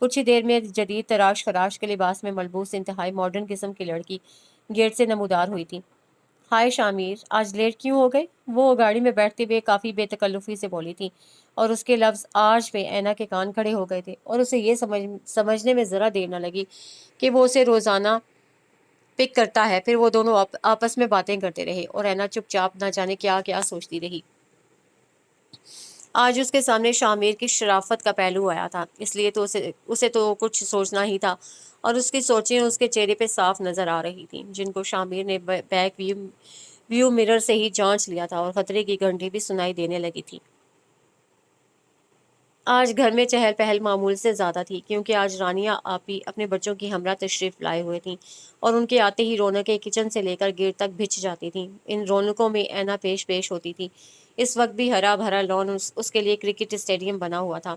کچھ ہی دیر میں جدید تراش خراش کے لباس میں ملبوس انتہائی ماڈرن قسم کی لڑکی گیٹ سے نمودار ہوئی تھی۔ ہائے شامیر، آج لیٹ کیوں ہو گئے؟ وہ گاڑی میں بیٹھتے ہوئے کافی بے تکلفی سے بولی تھی، اور اس کے لفظ آج پہ اینا کے کان کھڑے ہو گئے تھے، اور اسے یہ سمجھنے میں ذرا دیر نہ لگی کہ وہ اسے روزانہ پک کرتا ہے۔ پھر وہ دونوں آپس میں باتیں کرتے رہے، اور اینا چپ چاپ نہ جانے کیا کیا سوچتی رہی۔ آج اس کے سامنے شامیر کی شرافت کا پہلو آیا تھا، اس لیے تو اسے تو کچھ سوچنا ہی تھا، اور اس کی سوچیں اس کے چہرے پہ صاف نظر آ رہی تھیں، جن کو شامیر نے بیک ویو مرر سے ہی جانچ لیا تھا، اور خطرے کی گھنٹی بھی سنائی دینے لگی تھی۔ آج گھر میں چہل پہل معمول سے زیادہ تھی، کیونکہ آج رانیہ آپی اپنے بچوں کی ہمراہ تشریف لائے ہوئے تھیں، اور ان کے آتے ہی رونقیں کچن سے لے کر گیٹ تک بچھ جاتی تھیں۔ ان رونقوں میں اینا پیش ہوتی تھی۔ اس وقت بھی ہرا بھرا لان اس کے لیے کرکٹ اسٹیڈیم بنا ہوا تھا۔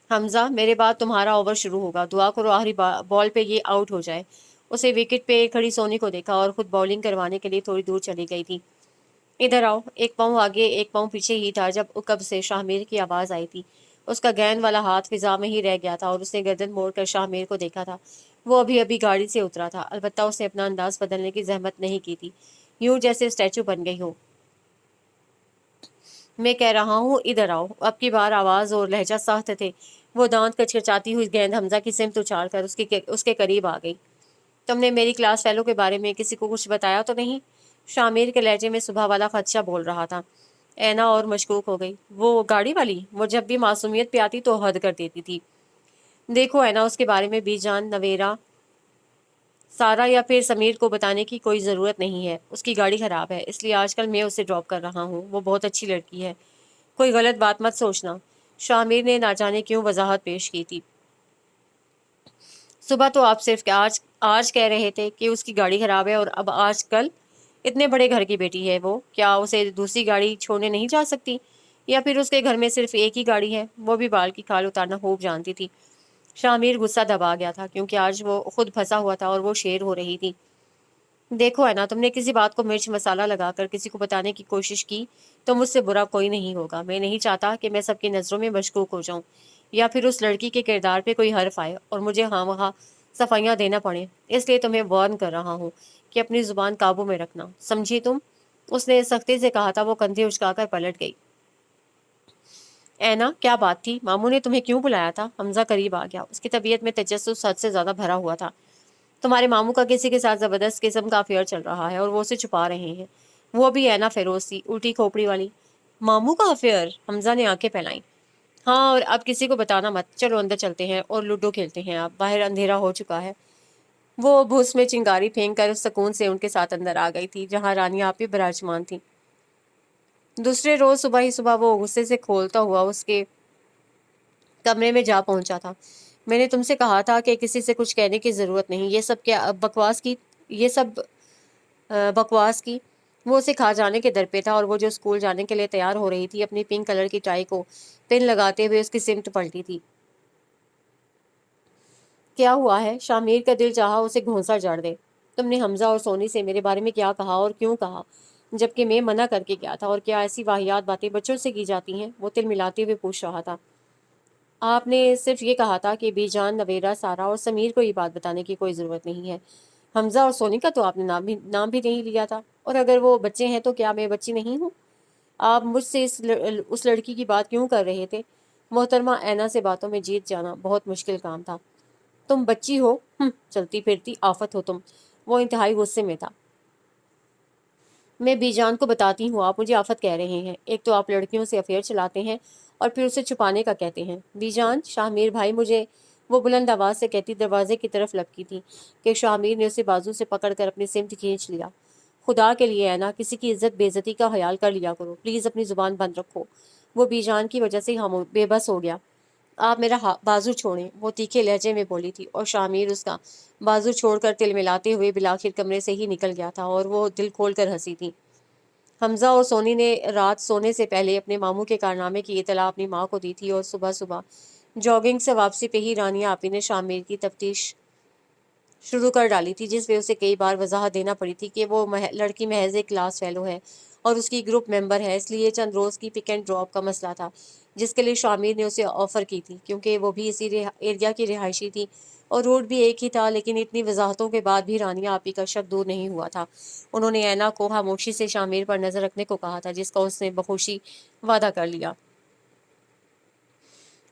حمزہ، میرے بعد تمہارا اوور شروع ہوگا، دعا کرو آخری بال پہ یہ آؤٹ ہو جائے۔ اسے وکٹ پہ کھڑی سونی کو دیکھا، اور خود باؤلنگ کروانے کے لیے تھوڑی دور چلی گئی تھی۔ ادھر آؤ۔ ایک پاؤں آگے ایک پاؤں پیچھے ہی تھا جب عقب سے شاہمیر کی آواز آئی تھی۔ اس کا گیند والا ہاتھ فضا میں ہی رہ گیا تھا، اور اس نے گردن موڑ کر شاہمیر کو دیکھا تھا۔ وہ ابھی ابھی گاڑی سے اترا تھا، البتہ اس نے اپنا انداز بدلنے کی زحمت نہیں کی تھی، یوں جیسے اسٹیچو بن گئی ہو۔ میں کہہ رہا ہوں ادھر آؤ۔ اب کی بار آواز اور لہجہ سخت تھے۔ وہ دانت کچکچاتی ہوئی گیند حمزہ کی سمت اچھال کر اس کے قریب آ گئی۔ تم نے میری کلاس فیلو کے بارے میں کسی کو کچھ بتایا تو نہیں؟ شامیر کے لہجے میں صبح والا خدشہ بول رہا تھا۔ اینا اور مشکوک ہو گئی۔ وہ گاڑی والی، وہ جب بھی معصومیت پہ آتی تو حد کر دیتی تھی۔ دیکھو اینا، اس کے بارے میں بی جان، نویرا، سارا یا پھر سمیر کو بتانے کی کوئی ضرورت نہیں ہے۔ اس کی گاڑی خراب ہے، اس لیے آج کل میں اسے ڈراپ کر رہا ہوں۔ وہ بہت اچھی لڑکی ہے، کوئی غلط بات مت سوچنا۔ شامیر نے نہ جانے کیوں وضاحت پیش کی تھی۔ صبح تو آپ صرف آج کہہ رہے تھے کہ اس کی گاڑی خراب ہے، اور اب آج کل اتنے بڑے گھر کی بیٹی ہے وہ، کیا اسے دوسری گاڑی چھوڑنے نہیں جا سکتی؟ یا پھر اس کے گھر میں صرف ایک ہی گاڑی ہے؟ وہ بھی بال کی کھال اتارنا خوب جانتی تھی۔ شامیر غصہ دبا گیا تھا، کیونکہ آج وہ خود پھنسا ہوا تھا اور وہ شیر ہو رہی تھی۔ دیکھو ہے نا، تم نے کسی بات کو مرچ مسالہ لگا کر کسی کو بتانے کی کوشش کی تو مجھ سے برا کوئی نہیں ہوگا۔ میں نہیں چاہتا کہ میں سب کی نظروں میں مشکوک ہو جاؤں، یا پھر اس لڑکی کے کردار پہ کوئی حرف آئے اور مجھے ہاں وہاں صفائیاں دینا پڑے۔ اس لیے تمہیں وارن کر رہا ہوں کہ اپنی زبان قابو میں رکھنا، سمجھی تم؟ اس نے سختی سے کہا تھا۔ وہ کندھے اچکا کر پلٹ گئی۔ اینا، کیا بات تھی؟ ماموں نے تمہیں کیوں بلایا تھا؟ حمزہ قریب آ گیا، اس کی طبیعت میں تجسس حد سے زیادہ بھرا ہوا تھا۔ تمہارے ماموں کا کسی کے ساتھ زبردست قسم کا افیئر چل رہا ہے، اور وہ اسے چھپا رہے ہیں۔ وہ بھی اینا فیروز تھی، الٹی کھوپڑی والی۔ ماموں کا افیئر؟ حمزہ نے آنکھیں پھیلائیں۔ ہاں، اور اب کسی کو بتانا مت۔ چلو اندر چلتے ہیں اور لوڈو کھیلتے ہیں، اب باہر اندھیرا ہو چکا ہے۔ وہ بھوس میں چنگاری پھینک کر سکون سے ان کے ساتھ اندر آ گئی تھی، جہاں رانیہ آپی براجمان تھی۔ دوسرے روز صبح ہی صبح وہ غصے سے کھولتا ہوا اس کے کمرے میں جا پہنچا تھا۔ میں نے تم سے کہا تھا کہ کسی سے کچھ کہنے کی ضرورت نہیں، یہ سب کیا بکواس کی۔ وہ اسے کھا جانے کے در پہ تھا، اور وہ جو اسکول جانے کے لیے تیار ہو رہی تھی، اپنی پنک کلر کی ٹائی کو پن لگاتے ہوئے اس کی سمت پلٹی تھی۔ کیا ہوا ہے؟ شامیر کا دل چاہا اسے گھونسا جاڑ دے۔ تم نے حمزہ اور سونی سے میرے بارے میں کیا کہا اور کیوں کہا، جبکہ میں منع کر کے گیا تھا؟ اور کیا ایسی واہیات باتیں بچوں سے کی جاتی ہیں؟ وہ تل ملاتے ہوئے پوچھ رہا تھا۔ آپ نے صرف یہ کہا تھا کہ بی جان، نویرا، سارا اور سمیر کو یہ بات بتانے کی کوئی ضرورت نہیں ہے۔ حمزہ اور سونی کا تو آپ نے نام بھی نہیں لیا تھا، اور اگر وہ بچے ہیں تو کیا میں بچی نہیں ہوں؟ آپ مجھ سے اس لڑکی کی بات کیوں کر رہے تھے؟ محترمہ اینا سے باتوں میں جیت جانا بہت مشکل کام تھا۔ تم بچی ہو؟ چلتی پھرتی آفت ہو تم۔ وہ انتہائی غصے میں تھا۔ میں بی جان کو بتاتی ہوں، آپ مجھے آفت کہہ رہے ہیں؟ ایک تو آپ لڑکیوں سے افیئر چلاتے ہیں، اور پھر اسے چھپانے کا کہتے ہیں۔ بی جان، شامیر بھائی مجھے، وہ بلند آواز سے کہتی دروازے کی طرف لپکی تھی کہ شامیر نے اسے بازو سے پکڑ کر اپنی سمت کھینچ لیا۔ خدا کے لیے اینا، کسی کی عزت بے عزتی کا خیال کر لیا کرو، پلیز اپنی زبان بند رکھو۔ وہ بی جان کی وجہ سے بے بس ہو گیا۔ آپ میرا بازو چھوڑیں، وہ تیکھے لہجے میں بولی تھی، اور شامیر اس کا بازو چھوڑ کر تل ملاتے ہوئے بالآخر کمرے سے ہی نکل گیا تھا، اور وہ دل کھول کر ہنسی تھی۔ حمزہ اور سونی نے رات سونے سے پہلے اپنے ماموں کے کارنامے کی اطلاع اپنی ماں کو دی تھی، اور صبح صبح جاگنگ سے واپسی پہ ہی رانیہ آپی نے شامیر کی تفتیش شروع کر ڈالی تھی، جس میں اسے کئی بار وضاحت دینا پڑی تھی کہ وہ لڑکی محض ایک کلاس فیلو ہے اور اس کی گروپ ممبر ہے، اس لیے چند روز کی پک اینڈ ڈراپ کا مسئلہ تھا۔ جس کے لیے شامیر نے اسے آفر کی تھی، کیونکہ وہ بھی اسی ایریا کی رہائشی تھی اور روڈ بھی ایک ہی تھا، لیکن اتنی وضاحتوں کے بعد بھی رانیہ آپی کا شک دور نہیں ہوا تھا۔ انہوں نے اینا کو خاموشی سے شامیر پر نظر رکھنے کو کہا تھا، جس کا اس نے بخوشی وعدہ کر لیا۔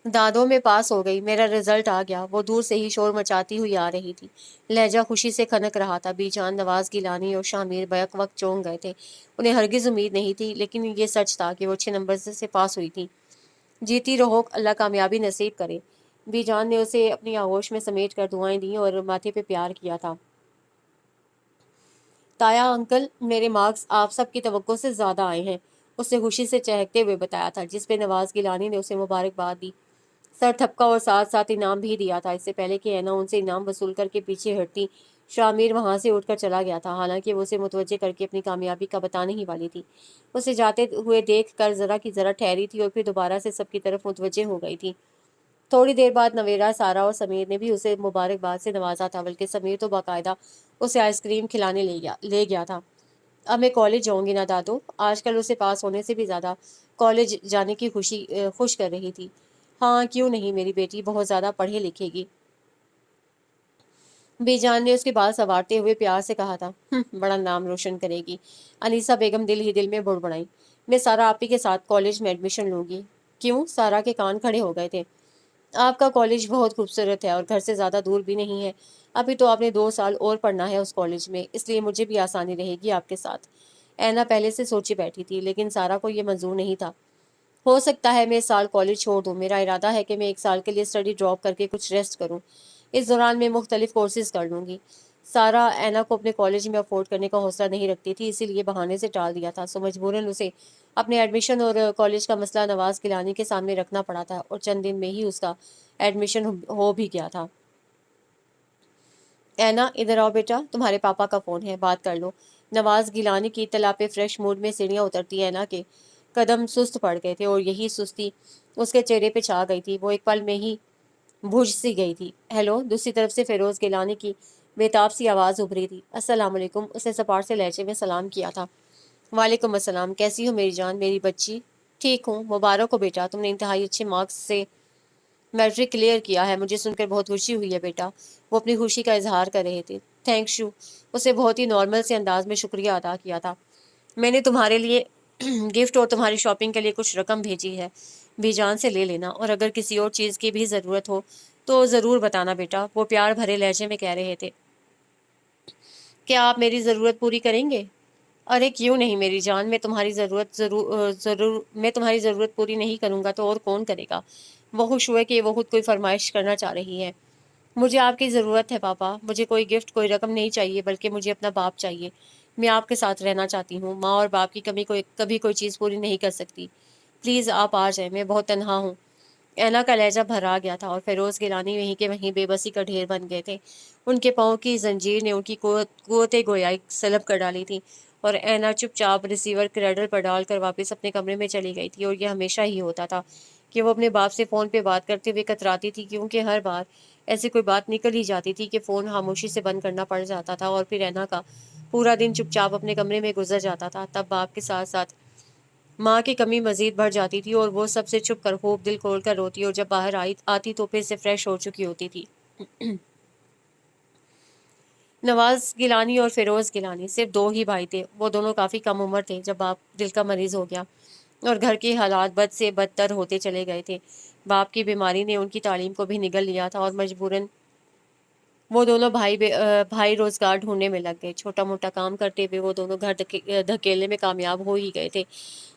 دادوں میں پاس ہو گئی، میرا رزلٹ آ گیا، وہ دور سے ہی شور مچاتی ہوئی آ رہی تھی۔ لہجہ خوشی سے کھنک رہا تھا۔ بی جان، نواز گیلانی اور شامیر بیک وقت چونک گئے تھے۔ انہیں ہرگز امید نہیں تھی، لیکن یہ سچ تھا کہ وہ 6 نمبر سے پاس ہوئی تھی۔ جیتی رہو، اللہ کامیابی نصیب کرے۔ بی جان نے اسے اپنی آغوش میں سمیٹ کر دعائیں دیں اور ماتھے پہ پیار کیا تھا۔ تایا انکل، میرے مارکس آپ سب کی توقع سے زیادہ آئے ہیں، اس نے خوشی سے چہکتے ہوئے بتایا تھا، جس پہ نواز گیلانی نے اسے مبارکباد دی، سر تھپکا اور ساتھ ساتھ انعام بھی دیا تھا۔ اس سے پہلے کہ اینا ان سے انعام وصول کر کے پیچھے ہٹتی، شامیر وہاں سے اٹھ کر چلا گیا تھا، حالانکہ وہ اسے متوجہ کر کے اپنی کامیابی کا بتانے ہی والی تھی۔ اسے جاتے ہوئے دیکھ کر ذرا کی ذرا ٹھہری تھی اور پھر دوبارہ سے سب کی طرف متوجہ ہو گئی تھی۔ تھوڑی دیر بعد نویرا، سارا اور سمیر نے بھی اسے مبارکباد سے نوازا تھا، بلکہ سمیر تو باقاعدہ اسے آئس کریم کھلانے لے گیا تھا۔ اب میں کالج جاؤں گی نا دادو، آج کل اسے پاس ہونے سے بھی زیادہ کالج جانے کی خوش کر رہی تھی۔ ہاں کیوں نہیں میری بیٹی بہت زیادہ پڑھے لکھے گی، بی جان نے اس کے بال سنوارتے ہوئے پیار سے کہا تھا۔ بڑا نام روشن کرے گی، انیسا بیگم دل ہی دل میں بڑبڑائی۔ میں سارا آپی کے ساتھ کالج میں ایڈمیشن لوں گی۔ کیوں؟ سارا کے کان کھڑے ہو گئے تھے۔ آپ کا کالج بہت خوبصورت ہے اور گھر سے زیادہ دور بھی نہیں ہے، ابھی تو آپ نے 2 سال اور پڑھنا ہے اس کالج میں، اس لیے مجھے بھی آسانی رہے گی آپ کے ساتھ۔ اینا پہلے سے سوچی بیٹھی تھی، لیکن سارا کو یہ منظور نہیں تھا۔ ہو سکتا ہے میں اس سال کالج چھوڑ دوں، میرا ارادہ ہے کہ میں 1 سال کے لیے اسٹڈی ڈراپ کر کے کچھ ریسٹ کروں، اس دوران میں مختلف کورسز کر لوں گی۔ سارا اینا کو اپنے کالج میں افورڈ کرنے کا حوصلہ نہیں رکھتی تھی، اسی لیے بہانے سے ٹال دیا تھا، سو مجبوراً اسے اپنے ایڈمیشن اور کالج کا مسئلہ نواز گیلانی کے سامنے رکھنا پڑا تھا، اور چند دن میں ہی اس کا ایڈمیشن ہو بھی گیا تھا۔ اینا ادھر آؤ بیٹا، تمہارے پاپا کا فون ہے، بات کر لو۔ نواز گیلانی کی اطلاع پہ فریش موڈ میں سیڑھیاں اترتی اینا کے قدم سست پڑ گئے تھے، اور یہی سستی اس کے چہرے پہ چھا گئی تھی، وہ ایک پل میں ہی بجھ سی گئی تھی۔ ہیلو، دوسری طرف سے فیروز گیلانی کی بےتاب سی آواز ابھری تھی۔ السلام علیکم، اس نے سپاٹ سے لہجے میں سلام کیا تھا۔ وعلیکم السلام، کیسی ہو میری جان، میری بچی؟ ٹھیک ہوں، مبارک ہو بیٹا، تم نے انتہائی اچھے مارکس سے میٹرک کلیئر کیا ہے، مجھے سن کر بہت خوشی ہوئی ہے بیٹا، وہ اپنی خوشی کا اظہار کر رہے تھے۔ تھینکس یو، اسے بہت ہی نارمل سے انداز میں شکریہ ادا کیا تھا۔ میں نے تمہارے لیے گفٹ اور تمہاری شاپنگ کے لیے کچھ رقم بھیجی ہے، بھی جان سے لے لینا، اور اگر کسی اور چیز کی بھی ضرورت ہو تو ضرور بتانا بیٹا، وہ پیار بھرے لہجے میں کہہ رہے تھے۔ کیا آپ میری ضرورت پوری کریں گے؟ ارے کیوں نہیں میری جان، میں تمہاری ضرورت پوری نہیں کروں گا تو اور کون کرے گا؟ وہ خوش ہوئے کہ وہ خود کوئی فرمائش کرنا چاہ رہی ہے۔ مجھے آپ کی ضرورت ہے پاپا، مجھے کوئی گفٹ کوئی رقم نہیں چاہیے، بلکہ مجھے اپنا باپ چاہیے، میں آپ کے ساتھ رہنا چاہتی ہوں، ماں اور باپ کی کبھی کوئی چیز پوری نہیں کر سکتی، پلیز آپ آ جائیں، میں بہت تنہا ہوں۔ اینا کا لہجہ بھرا گیا تھا اور فیروز گیلانی وہیں کے وہیں بے بسی کا ڈھیر بن گئے تھے۔ ان کے پاؤں کی زنجیر نے ان کی قوت گویائی سلب کر ڈالی تھی، اور اینا چپ چاپ ریسیور کریڈل پر ڈال کر واپس اپنے کمرے میں چلی گئی تھی۔ اور یہ ہمیشہ ہی ہوتا تھا کہ وہ اپنے باپ سے فون پہ بات کرتے ہوئے کتراتی تھی، کیونکہ ہر بار ایسی کوئی بات نکل ہی جاتی تھی کہ فون خاموشی سے بند کرنا پڑ جاتا تھا، اور پھر اینا کا پورا دن چپ چاپ اپنے کمرے میں گزر جاتا تھا۔ تب باپ کے ساتھ ساتھ ماں کی کمی مزید بڑھ جاتی تھی، اور وہ سب سے چھپ کر خوب دل کھول کر روتی، اور جب باہر آتی تو پھر سے فریش ہو چکی ہوتی تھی۔ نواز گیلانی اور فیروز گیلانی صرف 2 ہی بھائی تھے، وہ دونوں کافی کم عمر تھے جب باپ دل کا مریض ہو گیا، اور گھر کے حالات بد سے بدتر ہوتے چلے گئے تھے۔ باپ کی بیماری نے ان کی تعلیم کو بھی نگل لیا تھا، اور مجبوراً وہ دونوں بھائی روزگار ڈھونڈنے میں لگ گئے۔ چھوٹا موٹا کام کرتے ہوئے وہ دونوں گھر دھکیلنے میں کامیاب ہو ہی گئے تھے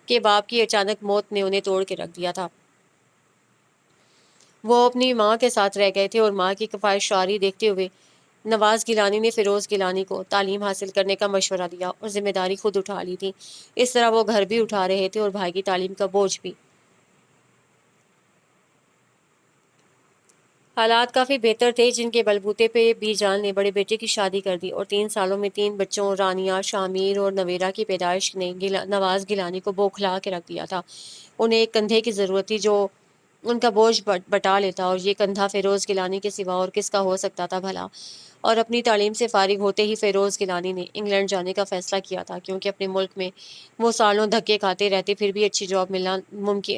کہ باپ کی اچانک موت نے انہیں توڑ کے رکھ دیا تھا۔ وہ اپنی ماں کے ساتھ رہ گئے تھے، اور ماں کی کفایت شعاری دیکھتے ہوئے نواز گیلانی نے فیروز گیلانی کو تعلیم حاصل کرنے کا مشورہ دیا اور ذمہ داری خود اٹھا لی تھی۔ اس طرح وہ گھر بھی اٹھا رہے تھے اور بھائی کی تعلیم کا بوجھ بھی۔ حالات کافی بہتر تھے، جن کے بلبوتے پہ بی جان نے بڑے بیٹے کی شادی کر دی، اور 3 سالوں میں 3 بچوں رانیہ، شامیر اور نویرا کی پیدائش نے نواز گیلانی کو بوکھلا کے رکھ دیا تھا۔ انہیں ایک کندھے کی ضرورت تھی جو ان کا بوجھ بٹا لیتا، اور یہ کندھا فیروز گیلانی کے سوا اور کس کا ہو سکتا تھا بھلا؟ اور اپنی تعلیم سے فارغ ہوتے ہی فیروز گیلانی نے انگلینڈ جانے کا فیصلہ کیا تھا، کیونکہ اپنے ملک میں وہ سالوں دھکے کھاتے رہتے پھر بھی اچھی جاب ملنا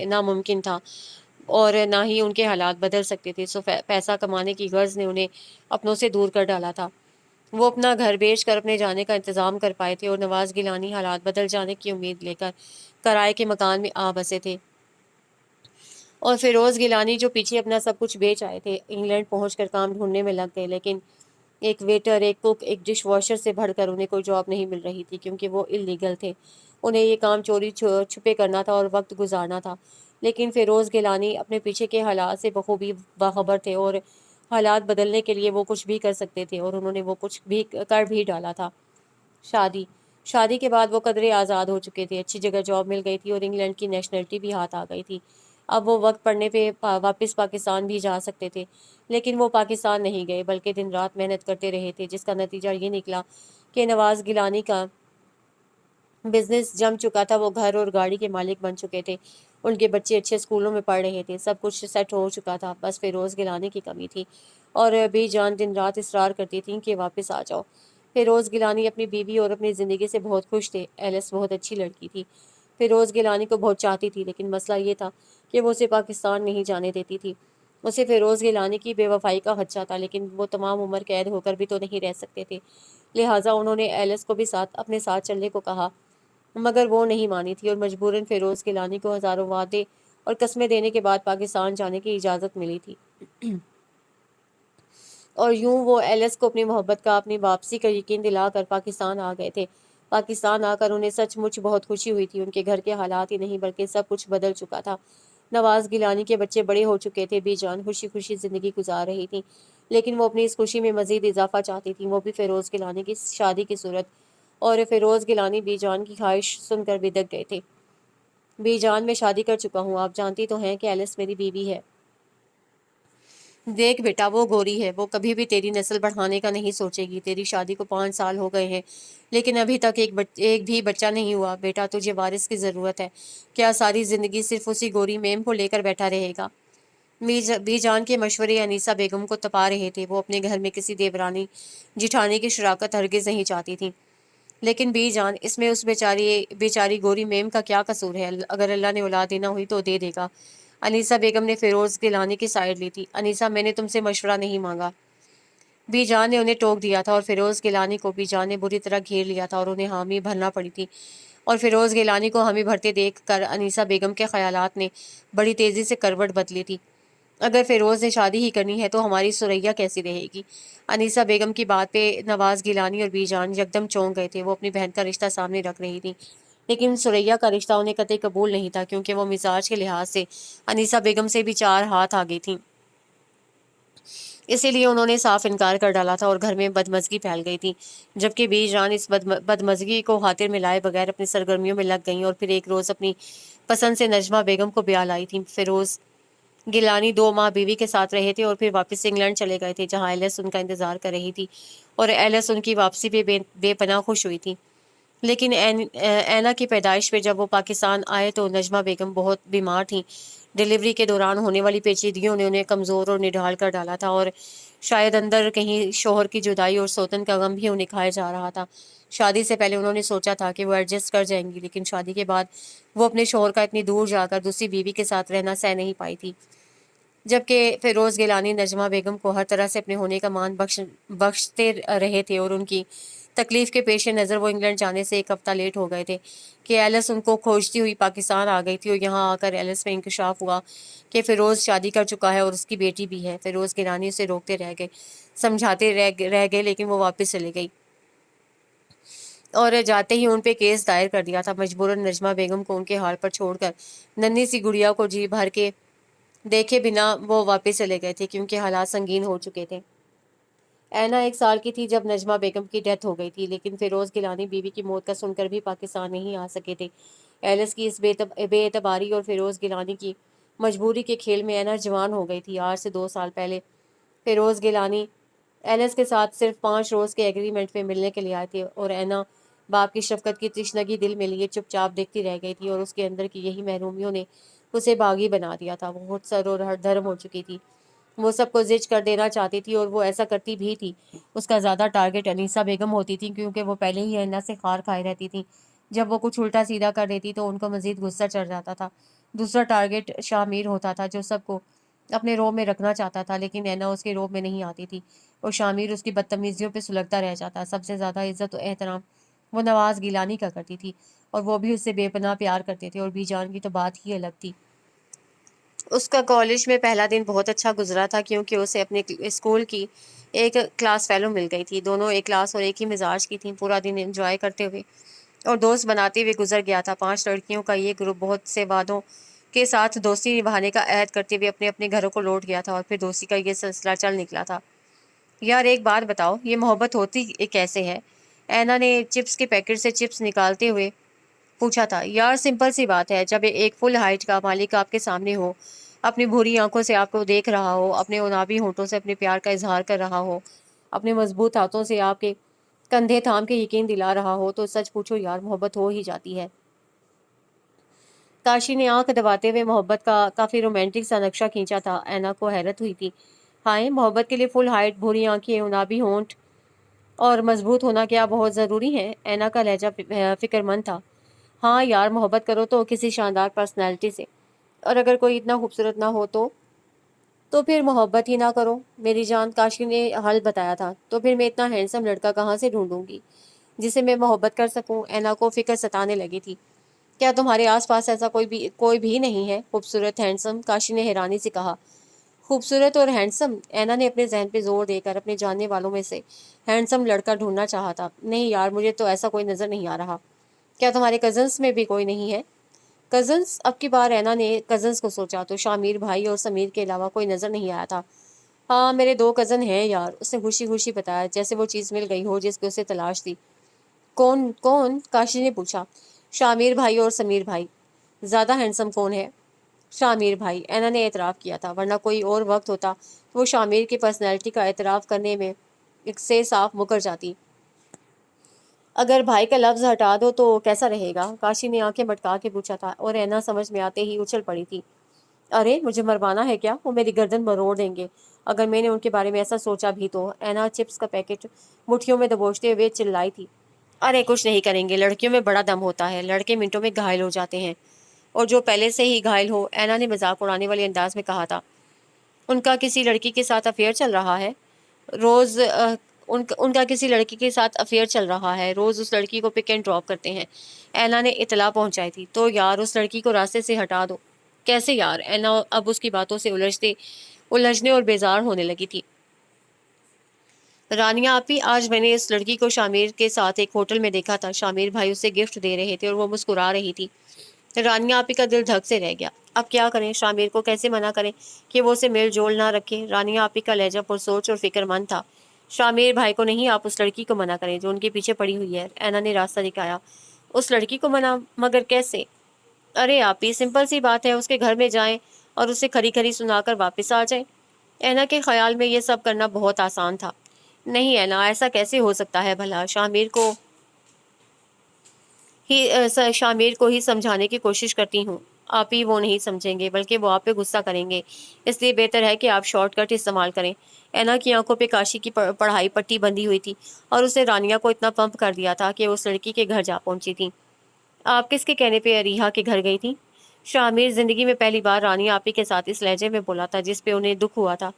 ناممکن تھا، اور نہ ہی ان کے حالات بدل سکتے تھے۔ پیسہ کمانے کی غرض نے انہیں اپنوں سے دور کر ڈالا تھا۔ وہ اپنا گھر بیچ کر اپنے جانے کا انتظام کر پائے تھے، اور نواز گیلانی حالات بدل جانے کی امید لے کر کرائے کے مکان میں آ بسے تھے۔ اور فیروز گیلانی جو پیچھے اپنا سب کچھ بیچ آئے تھے، انگلینڈ پہنچ کر کام ڈھونڈنے میں لگ گئے، لیکن ایک ویٹر، ایک کوک، ایک ڈش واشر سے بڑھ کر انہیں کوئی جاب نہیں مل رہی تھی، کیونکہ وہ اللیگل تھے۔ انہیں یہ کام چوری چھپے کرنا تھا اور وقت گزارنا تھا، لیکن فیروز گیلانی اپنے پیچھے کے حالات سے بخوبی باخبر تھے، اور حالات بدلنے کے لیے وہ کچھ بھی کر سکتے تھے، اور انہوں نے وہ کچھ بھی کر بھی ڈالا تھا۔ شادی کے بعد وہ قدرے آزاد ہو چکے تھے، اچھی جگہ جاب مل گئی تھی، اور انگلینڈ کی نیشنلٹی بھی ہاتھ آ گئی تھی۔ اب وہ وقت پڑنے پہ واپس پاکستان بھی جا سکتے تھے، لیکن وہ پاکستان نہیں گئے، بلکہ دن رات محنت کرتے رہے تھے، جس کا نتیجہ یہ نکلا کہ نواز گیلانی کا بزنس جم چکا تھا، وہ گھر اور گاڑی کے مالک بن چکے تھے، ان کے بچے اچھے اسکولوں میں پڑھ رہے تھے، سب کچھ سیٹ ہو چکا تھا، بس فیروز گیلانی کی کمی تھی، اور بی جان دن رات اصرار کرتی تھیں کہ واپس آ جاؤ۔ فیروز گیلانی اپنی بیوی اور اپنی زندگی سے بہت خوش تھے۔ ایلس بہت اچھی لڑکی تھی، فیروز گیلانی کو بہت چاہتی تھی، لیکن مسئلہ یہ تھا کہ وہ اسے پاکستان نہیں جانے دیتی تھی۔ اسے فیروز گیلانی کی بے وفائی کا خدشہ تھا، لیکن وہ تمام عمر قید ہو کر بھی تو نہیں رہ سکتے تھے، لہٰذا انہوں نے ایلس کو بھی اپنے ساتھ چلنے کو کہا، مگر وہ نہیں مانی تھی، اور مجبوراً فیروز گیلانی کو ہزاروں وعدے اور قسمیں دینے کے بعد پاکستان جانے کی اجازت ملی تھی۔ اور یوں وہ ایلس کو اپنی محبت کا، اپنی واپسی کا یقین دلا کر پاکستان آ گئے تھے۔ پاکستان آ کر انہیں سچ مچ بہت خوشی ہوئی تھی، ان کے گھر کے حالات ہی نہیں بلکہ سب کچھ بدل چکا تھا۔ نواز گیلانی کے بچے بڑے ہو چکے تھے، بی جان خوشی خوشی زندگی گزار رہی تھی، لیکن وہ اپنی اس خوشی میں مزید اضافہ چاہتی تھیں، وہ بھی فیروز گیلانی کی شادی کی صورت، اور فیروز گیلانی بی جان کی خواہش سن کر بدک گئے تھے۔ بی جان، میں شادی کر چکا ہوں، آپ جانتی تو ہیں کہ ایلس میری بیوی ہے۔ دیکھ بیٹا، وہ گوری ہے، وہ کبھی بھی تیری نسل بڑھانے کا نہیں سوچے گی۔ تیری شادی کو 5 سال ہو گئے ہیں، لیکن ابھی تک ایک بھی بچہ نہیں ہوا۔ بیٹا، تجھے وارث کی ضرورت ہے، کیا ساری زندگی صرف اسی گوری میم کو لے کر بیٹھا رہے گا؟ بی جان کے مشورے انیسہ بیگم کو تپا رہے تھے، وہ اپنے گھر میں کسی دیورانی جٹھانی کی شراکت ہرگز نہیں چاہتی تھیں۔ لیکن بی جان، اس میں اس بیچاری گوری میم کا کیا قصور ہے؟ اگر اللہ نے اولاد دینا ہوئی تو دے دے گا۔ انیسہ بیگم نے فیروز گیلانی کی سائڈ لی تھی۔ انیسہ، میں نے تم سے مشورہ نہیں مانگا۔ بی جان نے انہیں ٹوک دیا تھا، اور فیروز گیلانی کو بی جان نے بری طرح گھیر لیا تھا، اور انہیں حامی بھرنا پڑی تھی، اور فیروز گیلانی کو حامی بھرتے دیکھ کر انیسہ بیگم کے خیالات نے بڑی تیزی سے کروٹ بدلی تھی۔ اگر فیروز نے شادی ہی کرنی ہے تو ہماری سریا کیسی رہے گی؟ انیسہ بیگم کی بات پہ نواز گیلانی اور بی جان یکدم چونک گئے تھے۔ وہ اپنی بہن کا رشتہ سامنے رکھ رہی تھی، لیکن سریا کا رشتہ انہیں قطعی قبول نہیں تھا، کیونکہ وہ مزاج کے لحاظ سے انیسہ بیگم سے بھی 4 ہاتھ آگے تھیں۔ اسی لیے انہوں نے صاف انکار کر ڈالا تھا، اور گھر میں بدمزگی پھیل گئی تھی، جبکہ بی جان اس بدمزگی کو خاطر میں لائے بغیر اپنی سرگرمیوں میں لگ گئیں، اور پھر ایک روز اپنی پسند سے نجمہ بیگم کو بیاہ لائی تھیں۔ فیروز گیلانی 2 ماہ بیوی کے ساتھ رہے تھے، اور پھر واپس انگلینڈ چلے گئے تھے، جہاں ایلس ان کا انتظار کر رہی تھی، اور ایلس ان کی واپسی پہ بے پناہ خوش ہوئی تھی۔ لیکن اینا کی پیدائش پہ جب وہ پاکستان آئے تو نجمہ بیگم بہت بیمار تھیں۔ ڈیلیوری کے دوران ہونے والی پیچیدگیوں نے انہیں کمزور اور نڈھال کر ڈالا تھا، اور شاید اندر کہیں شوہر کی جدائی اور سوتن کا غم بھی انہیں کھائے جا رہا تھا۔ شادی سے پہلے انہوں نے سوچا تھا کہ وہ ایڈجسٹ کر جائیں گی، لیکن شادی کے بعد وہ اپنے شوہر کا اتنی دور جا کر دوسری بیوی کے ساتھ رہنا سہ نہیں پائی تھی، جبکہ فیروز گیلانی نجمہ بیگم کو ہر طرح سے اپنے ہونے کا مان بخشتے رہے تھے، اور ان کی تکلیف کے پیش نظر وہ انگلینڈ جانے سے 1 ہفتہ لیٹ ہو گئے تھے کہ ایلس ان کو کھوجتی ہوئی پاکستان آ گئی تھی، اور یہاں آ کر ایلس میں انکشاف ہوا کہ فیروز شادی کر چکا ہے اور اس کی بیٹی بھی ہے۔ فیروز گیلانی اسے روکتے رہ گئے، سمجھاتے رہ گئے، لیکن وہ واپس چلے گئی، اور جاتے ہی ان پہ کیس دائر کر دیا تھا۔ مجبوراً نجمہ بیگم کو ان کے حال پر چھوڑ کر ننھی سی گڑیا کو جی بھر کے دیکھے بنا وہ واپس چلے گئے تھے، کیونکہ حالات سنگین ہو چکے تھے۔ اینا 1 سال کی تھی جب نجمہ بیگم کی ڈیتھ ہو گئی تھی، لیکن فیروز گیلانی بیوی کی موت کا سن کر بھی پاکستان نہیں آ سکے تھے۔ ایلس کی اس بے اعتباری اور فیروز گیلانی کی مجبوری کے کھیل میں اینا جوان ہو گئی تھی۔ آج سے 2 سال پہلے فیروز گیلانی ایلس کے ساتھ صرف 5 روز کے ایگریمنٹ پہ ملنے کے لیے آئے تھے، اور اینا باپ کی شفقت کی تشنگی دل میں لیے چپ چاپ دیکھتی رہ گئی تھی، اور اس کے اندر کی یہی محرومیوں نے اسے باغی بنا دیا تھا۔ وہ خود سر اور ہر دھرم ہو چکی تھی، وہ سب کو زج کر دینا چاہتی تھی اور وہ ایسا کرتی بھی تھی۔ اس کا زیادہ ٹارگٹ انیسہ بیگم ہوتی تھی کیونکہ وہ پہلے ہی اینا سے خار کھائے رہتی تھی۔ جب وہ کچھ الٹا سیدھا کر دیتی تو ان کو مزید غصہ چڑھ جاتا تھا۔ دوسرا ٹارگٹ شاہ میر ہوتا تھا جو سب کو اپنے رو میں رکھنا چاہتا تھا، لیکن اینا اس کے رو میں نہیں آتی تھی اور شاہ میر اس کی بدتمیزیوں پہ سلگتا رہ جاتا۔ سب سے زیادہ عزت و احترام وہ نواز گیلانی کا کرتی تھی اور وہ بھی اس سے بے پناہ پیار کرتے تھے، اور بی جان کی تو بات ہی الگ تھی۔ اس کا کالج میں پہلا دن بہت اچھا گزرا تھا کیونکہ اسے اپنے اسکول کی ایک کلاس فیلو مل گئی تھی۔ دونوں ایک کلاس اور ایک ہی مزاج کی تھیں۔ پورا دن انجوائے کرتے ہوئے اور دوست بناتے ہوئے گزر گیا تھا۔ 5 لڑکیوں کا یہ گروپ بہت سے وعدوں کے ساتھ دوستی نبھانے کا عہد کرتے ہوئے اپنے اپنے گھروں کو لوٹ گیا تھا، اور پھر دوستی کا یہ سلسلہ چل نکلا تھا۔ یار ایک بات بتاؤ، یہ محبت ہوتی کیسے ہے؟ اینا نے چپس کے پیکٹ سے چپس نکالتے ہوئے پوچھا تھا۔ یار سمپل سی بات ہے، جب ایک فل ہائٹ کا مالک آپ کے سامنے ہو، اپنی بھوری آنکھوں سے آپ کو دیکھ رہا ہو، اپنے انابی ہونٹوں سے اپنے پیار کا اظہار کر رہا ہو، اپنے مضبوط ہاتھوں سے آپ کے کندھے تھام کے یقین دلا رہا ہو، تو سچ پوچھو یار محبت ہو ہی جاتی ہے۔ کاشی نے آنکھ دباتے ہوئے محبت کا کافی رومانٹک سا نقشہ کھینچا تھا۔ اینا کو حیرت ہوئی تھی۔ ہائے، محبت کے لیے فل ہائٹ، بھوری آنکھیں، انابی ہونٹ اور مضبوط ہونا کیا بہت ضروری ہے؟ اینا کا لہجہ فکر مند تھا۔ ہاں یار، محبت کرو تو کسی شاندار پرسنالٹی سے، اور اگر کوئی اتنا خوبصورت نہ ہو تو پھر محبت ہی نہ کرو میری جان۔ کاشی نے حل بتایا تھا۔ تو پھر میں اتنا ہینڈسم لڑکا کہاں سے ڈھونڈوں گی جسے میں محبت کر سکوں؟ اینا کو فکر ستانے لگی تھی۔ کیا تمہارے آس پاس ایسا کوئی بھی نہیں ہے خوبصورت ہینڈسم؟ کاشی نے حیرانی سے کہا۔ خوبصورت اور ہینڈسم؟ اینا نے اپنے ذہن پہ زور دے کر اپنے جاننے والوں میں سے ہینڈسم لڑکا ڈھونڈنا چاہا تھا۔ نہیں یار، مجھے تو ایسا کوئی نظر نہیں آ رہا۔ کیا تمہارے کزنس میں بھی کوئی نہیں ہے؟ کزنس؟ اب کی بار اینا نے کزنس کو سوچا تو شامیر بھائی اور سمیر کے علاوہ کوئی نظر نہیں آیا تھا۔ ہاں میرے 2 کزن ہیں یار، اس نے خوشی خوشی بتایا، جیسے وہ چیز مل گئی ہو جس کی اسے تلاش تھی۔ کون کون؟ کاشی نے پوچھا۔ شامیر بھائی اور سمیر بھائی۔ زیادہ ہینڈسم کون ہے؟ شامیر بھائی، اینا نے اعتراف کیا تھا، ورنہ کوئی اور وقت ہوتا تو وہ شامیر کی پرسنالٹی کا اعتراف کرنے میں ایک سے صاف مکر جاتی۔ اگر بھائی کا لفظ ہٹا دو تو کیسا رہے گا؟ کاشی نے آنکھیں مٹکا کے پوچھا تھا، اور اینا سمجھ میں آتے ہی اچھل پڑی تھی۔ ارے مجھے مروانا ہے کیا؟ وہ میری گردن مروڑ دیں گے اگر میں نے ان کے بارے میں ایسا سوچا بھی تو۔ اینا چپس کا پیکٹ مٹھیوں میں دبوچتے ہوئے چلائی تھی۔ ارے کچھ نہیں کریں گے، لڑکیوں میں بڑا دم ہوتا ہے، لڑکے منٹوں میں گھائل ہو جاتے ہیں، اور جو پہلے سے ہی گھائل ہو۔ اینا نے مذاق اڑانے والے انداز میں کہا تھا۔ ان کا کسی لڑکی کے ساتھ افیئر چل رہا ہے روز ان کا کسی لڑکی کے ساتھ افیئر چل رہا ہے، روز اس لڑکی کو پک اینڈ ڈراپ کرتے ہیں۔ اینا نے اطلاع پہنچائی تھی۔ تو یار اس لڑکی کو راستے سے ہٹا دو۔ کیسے یار؟ اینا اب اس کی باتوں سے الجھنے اور بیزار ہونے لگی تھی۔ رانیہ آپی، آج میں نے اس لڑکی کو شامیر کے ساتھ ایک ہوٹل میں دیکھا تھا۔ شامیر بھائی اسے گفٹ دے رہے تھے اور وہ مسکرا رہی تھی۔ رانیہ آپی کا دل دھک سے رہ گیا۔ اب کیا کریں؟ شامیر کو کیسے منع کریں کہ وہ اسے میل جول نہ رکھے؟ رانیہ آپی کا لہجہ پرسوچ اور فکر مند تھا۔ شامیر بھائی کو نہیں، آپ اس لڑکی کو منع کریں جو ان کے پیچھے پڑی ہوئی ہے۔ اینا نے راستہ دکھایا۔ اس لڑکی کو منع؟ مگر کیسے؟ ارے آپی، سمپل سی بات ہے، اس کے گھر میں جائیں اور اسے کھری کھری سنا کر واپس آ جائیں۔ اینا کے خیال میں یہ سب کرنا بہت آسان تھا۔ نہیں اینا، ایسا کیسے ہو سکتا ہے بھلا؟ شامیر کو ہی سمجھانے کی کوشش کرتی ہوں۔ آپ ہی وہ نہیں سمجھیں گے بلکہ وہ آپ پہ غصہ کریں گے، اس لیے بہتر ہے کہ آپ شارٹ کٹ استعمال کریں۔ اینا کی آنکھوں پہ کاشی کی پڑھائی پٹی بندھی ہوئی تھی اور اسے رانیہ کو اتنا پمپ کر دیا تھا کہ اس لڑکی کے گھر جا پہنچی تھی۔ آپ کس کے کہنے پہ اریحا کے گھر گئی تھی؟ شامیر زندگی میں پہلی بار رانیہ آپی کے ساتھ اس لہجے میں بولا تھا جس پہ انہیں دکھ ہوا تھا۔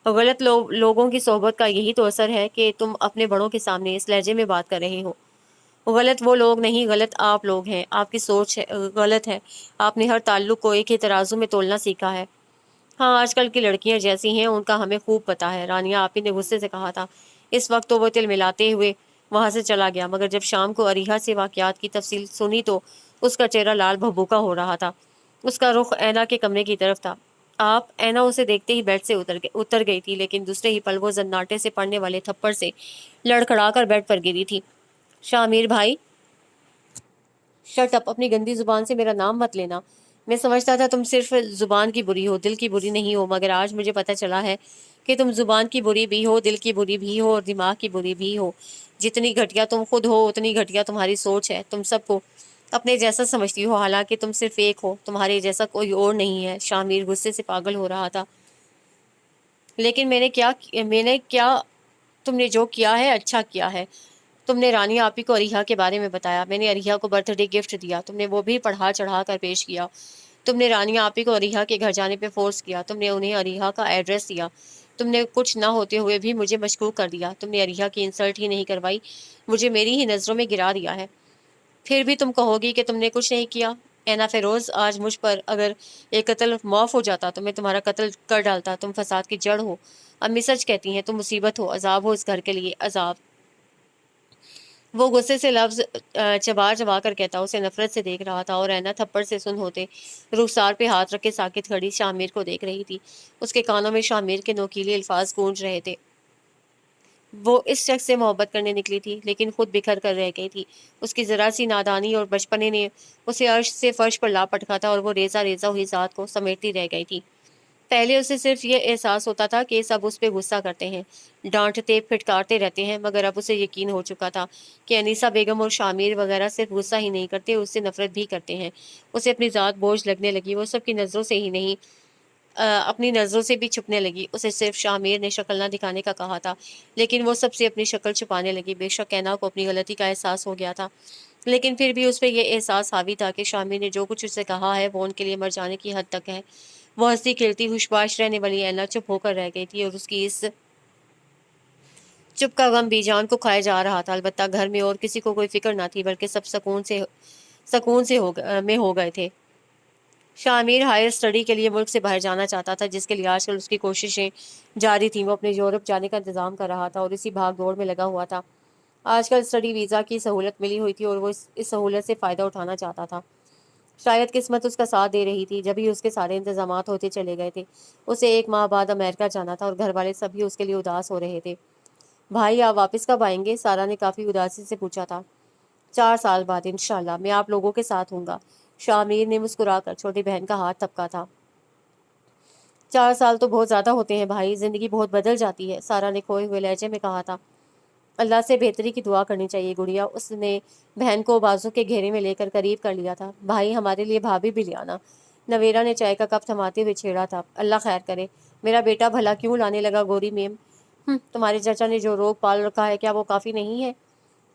غلط لوگوں کی صحبت کا یہی تو اثر ہے کہ تم اپنے بڑوں کے سامنے اس لہجے میں بات کر رہے ہو۔ غلط وہ لوگ نہیں، غلط آپ لوگ ہیں، آپ کی سوچ غلط ہے، آپ نے ہر تعلق کو ایک ہی ترازو میں تولنا سیکھا ہے۔ ہاں، آج کل کی لڑکیاں جیسی ہیں ان کا ہمیں خوب پتہ ہے، رانیہ آپی نے غصے سے کہا تھا۔ اس وقت تو وہ تل ملاتے ہوئے وہاں سے چلا گیا، مگر جب شام کو اریحا سے واقعات کی تفصیل سنی تو اس کا چہرہ لال بھبوکا ہو رہا تھا۔ اس کا رخ اینا کے کمرے کی طرف تھا۔ آپ؟ اینا اسے دیکھتے ہی بیڈ سے اتر گئی تھی، لیکن دوسرے ہی پل وہ زناٹے سے پڑنے والے تھپڑ سے لڑکھڑا کر بیڈ پر گری تھی۔ شامیر بھائی، شٹ اپ، اپنی گندی زبان سے میرا نام مت لینا۔ میں سمجھتا تھا تم صرف زبان کی بری ہو، دل کی بری نہیں ہو، مگر آج مجھے پتہ چلا ہے کہ تم زبان کی بری بھی ہو، دل کی بری بھی ہو اور دماغ کی بری بھی ہو۔ جتنی گھٹیا تم خود ہو اتنی گھٹیا تمہاری سوچ ہے۔ تم سب کو اپنے جیسا سمجھتی ہو، حالانکہ تم صرف ایک ہو، تمہارے جیسا کوئی اور نہیں ہے۔ شامیر غصے سے پاگل ہو رہا تھا۔ لیکن میں نے کیا تم نے جو کیا ہے اچھا کیا ہے۔ تم نے رانی آپی کو اریحا کے بارے میں بتایا، میں نے اریحا کو برتھ ڈے گفٹ دیا، تم نے وہ بھی پڑھا چڑھا کر پیش کیا۔ تم نے رانی آپی کو اریحا کے گھر جانے پہ فورس کیا، تم نے انہیں اریحا کا ایڈریس دیا، تم نے کچھ نہ ہوتے ہوئے بھی مجھے مشکوک کر دیا، تم نے اریحا کی انسلٹ ہی نہیں کروائی، مجھے میری ہی نظروں میں گرا دیا ہے۔ پھر بھی تم کہو گی کہ تم نے کچھ نہیں کیا۔ اینا فیروز، آج مجھ پر اگر ایک قتل معاف ہو جاتا تو میں تمہارا قتل کر ڈالتا۔ تم فساد کی جڑ ہو، امی سچ کہتی ہیں، تم مصیبت ہو، عذاب ہو اس گھر کے لیے، عذاب۔ وہ غصے سے لفظ چبا چبا کر کہتا، اسے نفرت سے دیکھ رہا تھا، اور اینا تھپڑ سے سن ہوتے رخسار پہ ہاتھ رکھ کے ساکت کھڑی شامیر کو دیکھ رہی تھی۔ اس کے کانوں میں شامیر کے نوکیلے الفاظ گونج رہے تھے۔ وہ اس شخص سے محبت کرنے نکلی تھی، لیکن خود بکھر کر رہ گئی تھی۔ اس کی ذرا سی نادانی اور بچپنے نے اسے عرش سے فرش پر لا پٹکا تھا، اور وہ ریزہ ریزہ ہوئی ذات کو سمیٹتی رہ گئی تھی۔ پہلے اسے صرف یہ احساس ہوتا تھا کہ سب اس پہ غصہ کرتے ہیں، ڈانٹتے پھٹکارتے رہتے ہیں، مگر اب اسے یقین ہو چکا تھا کہ انیسہ بیگم اور شامیر وغیرہ صرف غصہ ہی نہیں کرتے، اس سے نفرت بھی کرتے ہیں۔ اسے اپنی ذات بوجھ لگنے لگی، وہ سب کی نظروں سے ہی نہیں اپنی نظروں سے بھی چھپنے لگی۔ اسے صرف شامیر نے شکل نہ دکھانے کا کہا تھا، لیکن وہ سب سے اپنی شکل چھپانے لگی۔ بے شک اینا کو اپنی غلطی کا احساس ہو گیا تھا، لیکن پھر بھی اس پہ یہ احساس حاوی تھا کہ شامیر نے جو کچھ اسے کہا ہے وہ ان کے لیے مر جانے کی حد تک ہے۔ وہ ہنسی کھیلتی ہوشباش رہنے والی اینا چپ ہو کر رہ گئی تھی، اور اس کی اس چپ کا غم بی جان کو کھائے جا رہا تھا۔ البتہ گھر میں اور کسی کو کوئی فکر نہ تھی، بلکہ سب سکون میں ہو گئے تھے۔ شامیر ہائر اسٹڈی کے لیے ملک سے باہر جانا چاہتا تھا، جس کے لیے آج کل اس کی کوششیں جاری تھیں۔ وہ اپنے یورپ جانے کا انتظام کر رہا تھا اور اسی بھاگ دوڑ میں لگا ہوا تھا۔ آج کل اسٹڈی ویزا کی سہولت ملی ہوئی تھی اور وہ اس سہولت سے فائدہ اٹھانا چاہتا تھا۔ شاید قسمت اس کا ساتھ دے رہی تھی، جب ہی اس کے سارے انتظامات ہوتے چلے گئے تھے۔ اسے 1 ماہ بعد امریکہ جانا تھا، اور گھر والے سبھی اس کے لیے اداس ہو رہے تھے۔ بھائی آپ واپس کب آئیں گے؟ سارا نے کافی اداسی سے پوچھا تھا۔ 4 سال بعد انشاءاللہ، میں آپ لوگوں کے ساتھ ہوں گا۔ شامیر نے مسکرا کر چھوٹی بہن کا ہاتھ تھپکا تھا۔ 4 سال تو بہت زیادہ ہوتے ہیں بھائی، زندگی بہت بدل جاتی ہے، سارا نے کھوئے ہوئے لہجے میں کہا تھا۔ اللہ سے بہتری کی دعا کرنی چاہیے گڑیا۔ اس نے بہن کو بازو کے گھیرے میں لے کر قریب کر لیا تھا۔ بھائی ہمارے لیے بھابھی بھی لے آنا، نویرا نے چائے کا کپ تھماتے ہوئے چھیڑا تھا۔ اللہ خیر کرے، میرا بیٹا بھلا کیوں لانے لگا گوری میم؟ تمہارے چچا نے جو روگ پال رکھا ہے کیا وہ کافی نہیں ہے؟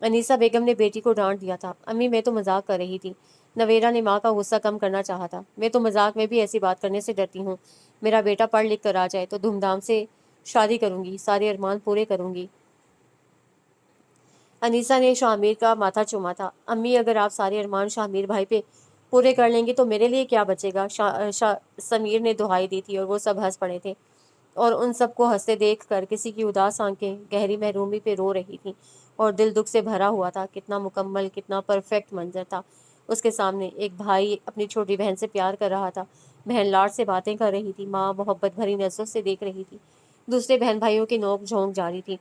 انیسہ بیگم نے بیٹی کو ڈانٹ دیا تھا۔ امی میں تو مذاق کر رہی تھی، نویرا نے ماں کا غصہ کم کرنا چاہا تھا۔ میں تو مذاق میں بھی ایسی بات کرنے سے ڈرتی ہوں، میرا بیٹا پڑھ لکھ کر آ جائے تو دھوم دھام سے شادی کروں گی، سارے ارمان پورے کروں گی۔ انیسہ نے شامیر کا ماتھا چوما تھا۔ امی اگر آپ سارے ارمان شامیر بھائی پہ پورے کر لیں گے تو میرے لیے کیا بچے گا؟ سمیر نے دہائی دی تھی، اور وہ سب ہنس پڑے تھے، اور ان سب کو ہنستے دیکھ کر کسی کی اداس آنکھیں گہری محرومی پہ رو رہی تھیں، اور دل دکھ سے بھرا ہوا تھا۔ کتنا مکمل، کتنا پرفیکٹ منظر تھا اس کے سامنے۔ ایک بھائی اپنی چھوٹی بہن سے پیار کر رہا تھا، بہن لاڈ سے باتیں کر رہی تھی، ماں محبت بھری نظروں سے دیکھ رہی تھی، دوسرے بہن بھائیوں کی نوک جھونک جاری تھی۔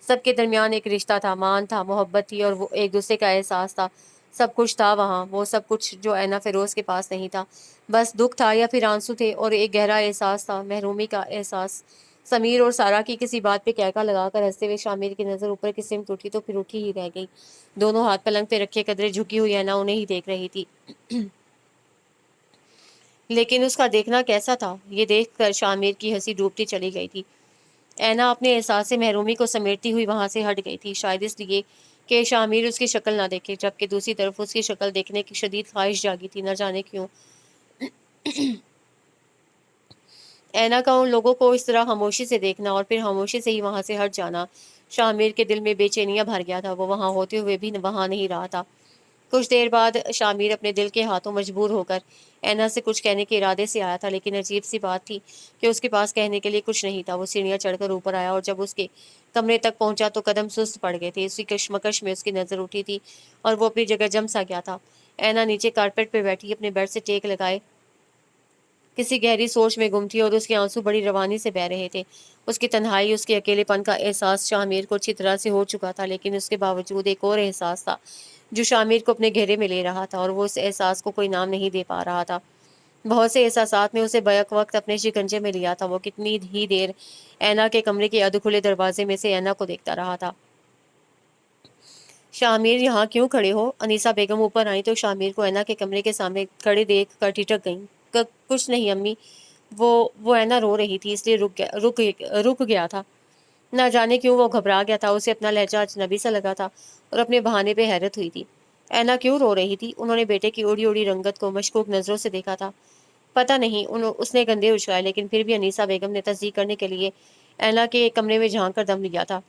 سب کے درمیان ایک رشتہ تھا، مان تھا، محبت تھی، اور وہ ایک دوسرے کا احساس تھا۔ سب کچھ تھا وہاں، وہ سب کچھ جو اینا فیروز کے پاس نہیں تھا۔ بس دکھ تھا یا پھر آنسو تھے، اور ایک گہرا احساس تھا، محرومی کا احساس۔ سمیر اور سارا کی کسی بات پہ کہکا لگا کر ہنستے ہوئے شامیر کی نظر اوپر کی سمت اٹھی تو پھر اٹھی ہی رہ گئی۔ دونوں ہاتھ پلنگ پہ رکھے قدرے جھکی ہوئی اینا انہیں ہی دیکھ رہی تھی۔ لیکن اس کا دیکھنا کیسا تھا؟ یہ دیکھ کر شامیر کی ہنسی ڈوبتی چلی گئی تھی۔ اینا اپنے احساس سے محرومی کو سمیٹتی ہوئی وہاں سے ہٹ گئی تھی، شاید اس لیے کہ شامیر اس کی شکل نہ دیکھے، جبکہ دوسری طرف اس کی شکل دیکھنے کی شدید خواہش جاگی تھی، نہ جانے کیوں۔ اینا کا ان لوگوں کو اس طرح خاموشی سے دیکھنا اور پھر خاموشی سے ہی وہاں سے ہٹ جانا، شامیر کے دل میں بے چینیاں بھر گیا تھا۔ وہ وہاں ہوتے ہوئے بھی وہاں نہیں رہا تھا۔ کچھ دیر بعد شامیر اپنے دل کے ہاتھوں مجبور ہو کر اینا سے کچھ کہنے کے ارادے سے آیا تھا، لیکن عجیب سی بات تھی کہ اس کے پاس کہنے کے لیے کچھ نہیں تھا۔ وہ سیڑھیاں چڑھ کر اوپر آیا، اور جب اس کے کمرے تک پہنچا تو قدم سست پڑ گئے تھے۔ اسی کشمکش میں اس کی نظر اٹھی تھی، اور وہ اپنی جگہ جم سا گیا تھا۔ اینا نیچے کارپیٹ پہ بیٹھی اپنے بیڈ سے ٹیک لگائے کسی گہری سوچ میں گم تھی، اور اس کے آنسو بڑی روانی سے بہہ رہے تھے۔ اس کی تنہائی، اس کے اکیلے پن کا احساس شامیر کو اچھی طرح سے ہو چکا تھا، لیکن اس کے باوجود ایک اور احساس تھا جو شامیر کو اپنے گھیرے میں لے رہا تھا، اور وہ اس احساس کو کوئی نام نہیں دے پا رہا تھا۔ بہت سے احساسات نے اسے بیک وقت اپنے شکنجے میں لیا تھا۔ وہ کتنی ہی دیر اینا کے کمرے کے ادھ کھلے دروازے میں سے اینا کو دیکھتا رہا تھا۔ شامیر یہاں کیوں کھڑے ہو؟ انیسہ بیگم اوپر آئیں تو شامیر کو اینا کے کمرے کے سامنے کھڑے دیکھ کر ٹھٹک گئیں۔ کچھ نہیں امی، وہ ہے نا رو رہی تھی، اس لیے رک گیا تھا۔ نہ جانے کیوں وہ گھبرا گیا تھا، اسے اپنا لہجہ اجنبی سا لگا تھا اور اپنے بہانے پہ حیرت ہوئی تھی۔ اینا کیوں رو رہی تھی؟ انہوں نے بیٹے کی اڑی اڑی رنگت کو مشکوک نظروں سے دیکھا تھا۔ پتہ نہیں، اس نے گندے اچھلائے، لیکن پھر بھی انیسہ بیگم نے تصدیق کرنے کے لیے اینا کے کمرے میں جھانک کر دم لیا تھا۔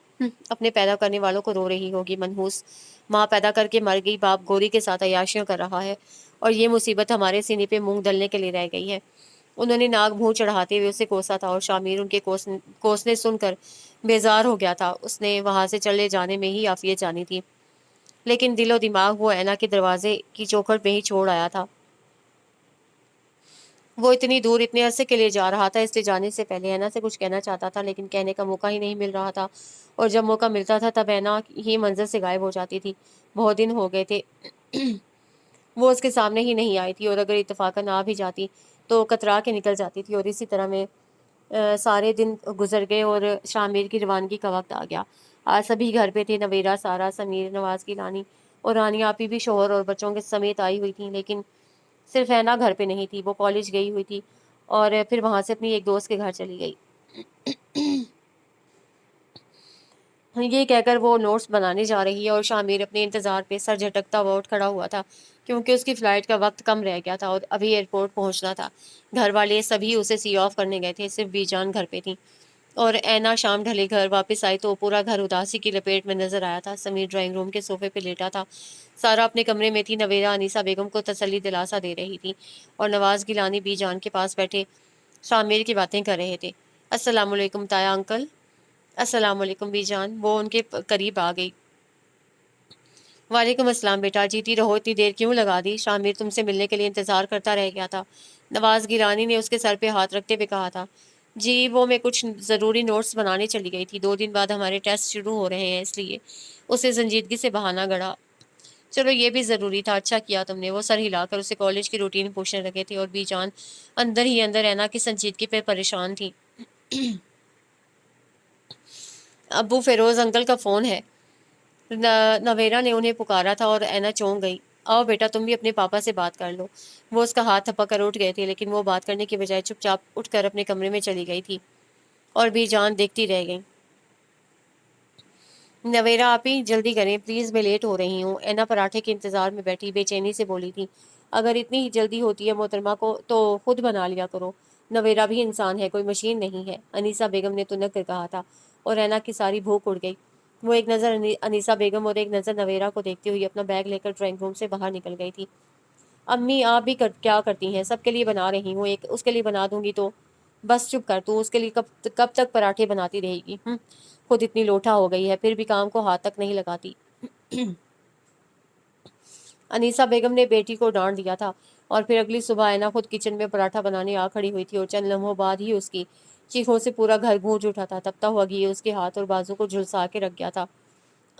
اپنے پیدا کرنے والوں کو رو رہی ہوگی منحوس، ماں پیدا کر کے مر گئی، باپ گوری کے ساتھ عیاشیاں کر رہا ہے، اور یہ مصیبت ہمارے سینے پہ مونگ ڈلنے کے لیے رہ گئی ہے۔ انہوں نے ناک منہ چڑھاتے ہوئے اسے کوسا تھا، اور شامیر ان کے کوسنے سن کر بیزار ہو گیا تھا۔ اس نے وہاں سے چلے جانے میں ہی عافیت جانی تھی، لیکن دل و دماغ وہ اینا کے دروازے کی چوکھٹ میں ہی چھوڑ آیا تھا۔ وہ اتنی دور اتنے عرصے کے لیے جا رہا تھا، اس لیے جانے سے پہلے اینا سے کچھ کہنا چاہتا تھا، لیکن کہنے کا موقع ہی نہیں مل رہا تھا، اور جب موقع ملتا تھا تب اینا ہی منظر سے غائب ہو جاتی تھی۔ بہت دن ہو گئے تھے وہ اس کے سامنے ہی نہیں آئی تھی، اور اگر اتفاقاً آ بھی جاتی تو کترا کے نکل جاتی تھی، اور اسی طرح میں سارے دن گزر گئے اور شامیر کی روانگی کا وقت آ گیا۔ آج سبھی گھر پہ تھے، نویرا، سارا، سمیر، نواز کی رانی اور رانی آپی بھی شوہر اور بچوں کے سمیت آئی ہوئی تھیں، لیکن صرف اینا گھر پہ نہیں تھی۔ وہ کالج گئی ہوئی تھی اور پھر وہاں سے اپنی ایک دوست کے گھر چلی گئی۔ یہ کہہ کر وہ نوٹس بنانے جا رہی ہے، اور شامیر اپنے انتظار پہ سر جھٹکتا ہوا اٹھ کھڑا ہوا تھا، کیونکہ اس کی فلائٹ کا وقت کم رہ گیا تھا اور ابھی ایئرپورٹ پہنچنا تھا۔ گھر والے سبھی اسے سی آف کرنے گئے تھے، صرف بی جان گھر پہ تھی، اور اینا شام ڈھلے گھر واپس آئی تو پورا گھر اداسی کی لپیٹ میں نظر آیا تھا۔ سمیر ڈرائنگ روم کے صوفے پہ لیٹا تھا، سارا اپنے کمرے میں تھی، نویرا انیسہ بیگم کو تسلی دلاسا دے رہی تھی، اور نواز گیلانی بی جان کے پاس بیٹھے شامیر کی باتیں کر رہے تھے۔ السلام علیکم تایا انکل۔ السلام علیکم بی جان۔ وہ ان کے قریب آ گئی۔ وعلیکم السلام بیٹا، جیتی رہو، اتنی دیر کیوں لگا دی؟ شامیر تم سے ملنے کے لیے انتظار کرتا رہ گیا تھا، نواز گیلانی نے اس کے سر پہ ہاتھ رکھتے ہوئے کہا تھا۔ جی وہ میں کچھ ضروری نوٹس بنانے چلی گئی تھی، 2 دن بعد ہمارے ٹیسٹ شروع ہو رہے ہیں، اس لیے اسے سنجیدگی سے بہانہ گڑھا۔ چلو یہ بھی ضروری تھا، اچھا کیا تم نے۔ وہ سر ہلا کر اسے کالج کی روٹین پوچھنے لگے تھے، اور بی جان اندر ہی اندر اینا کی سنجیدگی پہ پریشان تھی۔ ابو فیروز انکل کا فون ہے، نویرا نے انہیں پکارا تھا، اور اینا چونک گئی۔ آؤ بیٹا تم بھی اپنے پاپا سے بات کر لو۔ وہ اس کا ہاتھ تھپک کر اٹھ گئے تھے، لیکن وہ بات کرنے کی بجائے چپ چاپ اٹھ کر اپنے کمرے میں چلی گئی تھی، اور بی جان دیکھتی رہ گئی۔ نویرا آپی جلدی کریں پلیز، میں لیٹ ہو رہی ہوں۔ اینا پراٹھے کے انتظار میں بیٹھی بے چینی سے بولی تھی۔ اگر اتنی ہی جلدی ہوتی ہے محترمہ کو تو خود بنا لیا کرو، نویرا بھی انسان ہے، کوئی مشین نہیں ہے، انیسہ بیگم نے تنک کر کہا تھا، اور اینا کی ساری بھوک اڑ گئی۔ وہ ایک نظر انیسہ بیگم اور ایک نظر نویرا کو دیکھتی ہوئی اپنا بیگ لے کر ڈرائنگ روم سے باہر نکل گئی تھی۔ امی آپ بھی کیا کرتی ہیں؟ سب کے لیے بنا رہی ہوں، ایک اس کے لیے بنا دوں گی تو بس چپ کر، تو اس کے لیے کب تک پراٹھے بناتی رہے گی؟ خود اتنی لوٹا ہو گئی ہے، پھر بھی کام کو ہاتھ تک نہیں لگاتی۔ انیسہ بیگم نے بیٹی کو ڈانٹ دیا تھا، اور پھر اگلی صبح اینا خود کچن میں پراٹھا بنانے آ کھڑی ہوئی تھی، اور چند لمحوں بعد ہی اس کی چیخوں سے پورا گھر گونج اٹھا تھا۔ تبتا ہوا گھی اس کے ہاتھ اور بازو کو جھلسا کے رکھ گیا تھا۔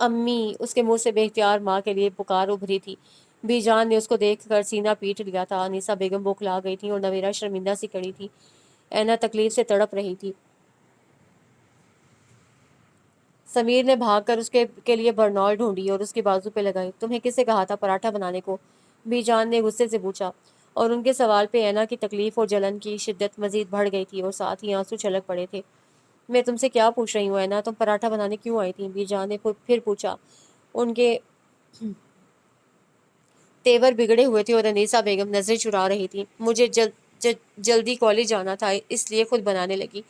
امی! اس کے منہ سے بے اختیار ماں کے لیے پکار ابھری تھی۔ بی جان نے اس کو دیکھ کر سینہ پیٹ لیا تھا۔ انیسہ بیگم بوکھلا گئی تھی، اور نویرا شرمندہ سی کڑی تھی۔ اینا تکلیف سے تڑپ رہی تھی۔ سمیر نے بھاگ کر اس کے لیے برنال ڈھونڈی اور اس کی بازو پہ لگائی۔ تمہیں کس سے کہا تھا پراٹھا بنانے کو؟ بی جان نے غصے سے پوچھا، اور ان کے سوال پہ اینا کی تکلیف اور جلن کی شدت مزید بڑھ گئی تھی، اور ساتھ ہی آنسو چھلک پڑے تھے۔ میں تم سے کیا پوچھ رہی ہوں اینا، تم پراٹھا بنانے کیوں آئی تھی؟ بی جان نے پھر پوچھا۔ ان کے تیور بگڑے ہوئے تھے، اور انیسہ بیگم نظریں چرا رہی تھی۔ مجھے جلدی کالج جانا تھا، اس لیے خود بنانے لگی۔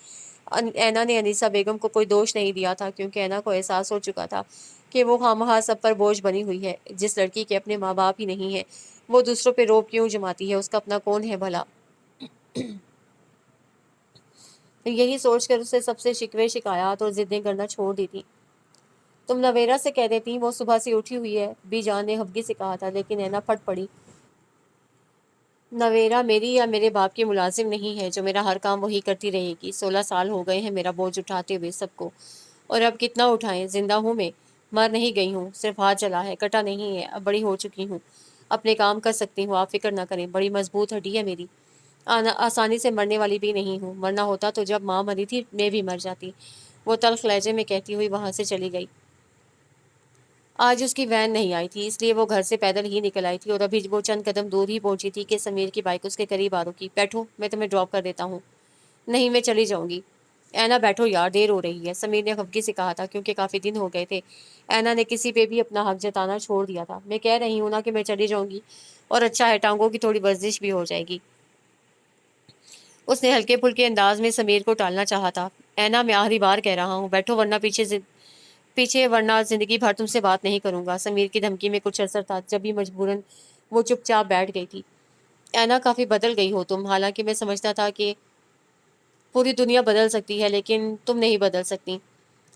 اینا نے انیسہ بیگم کو کوئی دوش نہیں دیا تھا، کیونکہ اینا کو احساس ہو چکا تھا کہ وہ خواہ سب پر بوجھ بنی ہوئی ہے۔ جس لڑکی کے اپنے ماں باپ ہی نہیں ہے، وہ دوسروں پہ روب کیوں جماتی ہے؟ اس کا اپنا کون ہے بھلا؟ یہی سوچ کر اسے سب سے شکوے شکایات اور ضدیں کرنا چھوڑ دی تھی۔ تم نویرا سے کہہ دیتی، وہ صبح سے اٹھی ہوئی ہے، بی جان نے ہفگی سے کہا تھا، لیکن اینا پھٹ پڑی۔ نویرا میری یا میرے باپ کی ملازم نہیں ہے جو میرا ہر کام وہی کرتی رہے گی۔ 16 سال ہو گئے ہیں میرا بوجھ اٹھاتے ہوئے سب کو، اور اب کتنا اٹھائیں؟ زندہ ہوں میں، مر نہیں گئی ہوں، صرف ہاتھ چلا ہے، کٹا نہیں ہے، اب بڑی ہو چکی ہوں، اپنے کام کر سکتی ہوں، آپ فکر نہ کریں، بڑی مضبوط ہڈی ہے میری، آسانی سے مرنے والی بھی نہیں ہوں، مرنا ہوتا تو جب ماں مری تھی میں بھی مر جاتی، وہ تلخ لہجے میں کہتی ہوئی وہاں سے چلی گئی۔ آج اس کی وین نہیں آئی تھی، اس لیے وہ گھر سے پیدل ہی نکل آئی تھی، اور ابھی وہ چند قدم دور ہی پہنچی تھی کہ سمیر کی بائک اس کے قریب آ رکی۔ بیٹھو، میں تمہیں ڈراپ کر دیتا ہوں۔ نہیں میں چلی جاؤں گی۔ اینا بیٹھو یار، دیر ہو رہی ہے، سمیر نے خفگی سے کہا تھا، کیونکہ کافی دن ہو گئے تھے اینا نے کسی پہ بھی اپنا حق جتانا چھوڑ دیا تھا۔ میں کہہ رہی ہوں نا کہ میں چلی جاؤں گی، اور اچھا ہے ٹانگوں کی تھوڑی ورزش بھی ہو جائے گی۔ اس نے ہلکے پھلکے انداز میں سمیر کو ٹالنا چاہا تھا۔ اینا میں آخری بار کہہ رہا ہوں بیٹھو، ورنہ پیچھے ورنہ زندگی بھر تم سے بات نہیں کروں گا۔ سمیر کی دھمکی میں کچھ اثر تھا، جب بھی مجبوراً وہ چپ چاپ بیٹھ گئی تھی۔ اینا کافی بدل گئی ہو تم، حالانکہ میں سمجھتا تھا کہ پوری دنیا بدل سکتی ہے لیکن تم نہیں بدل سکتی،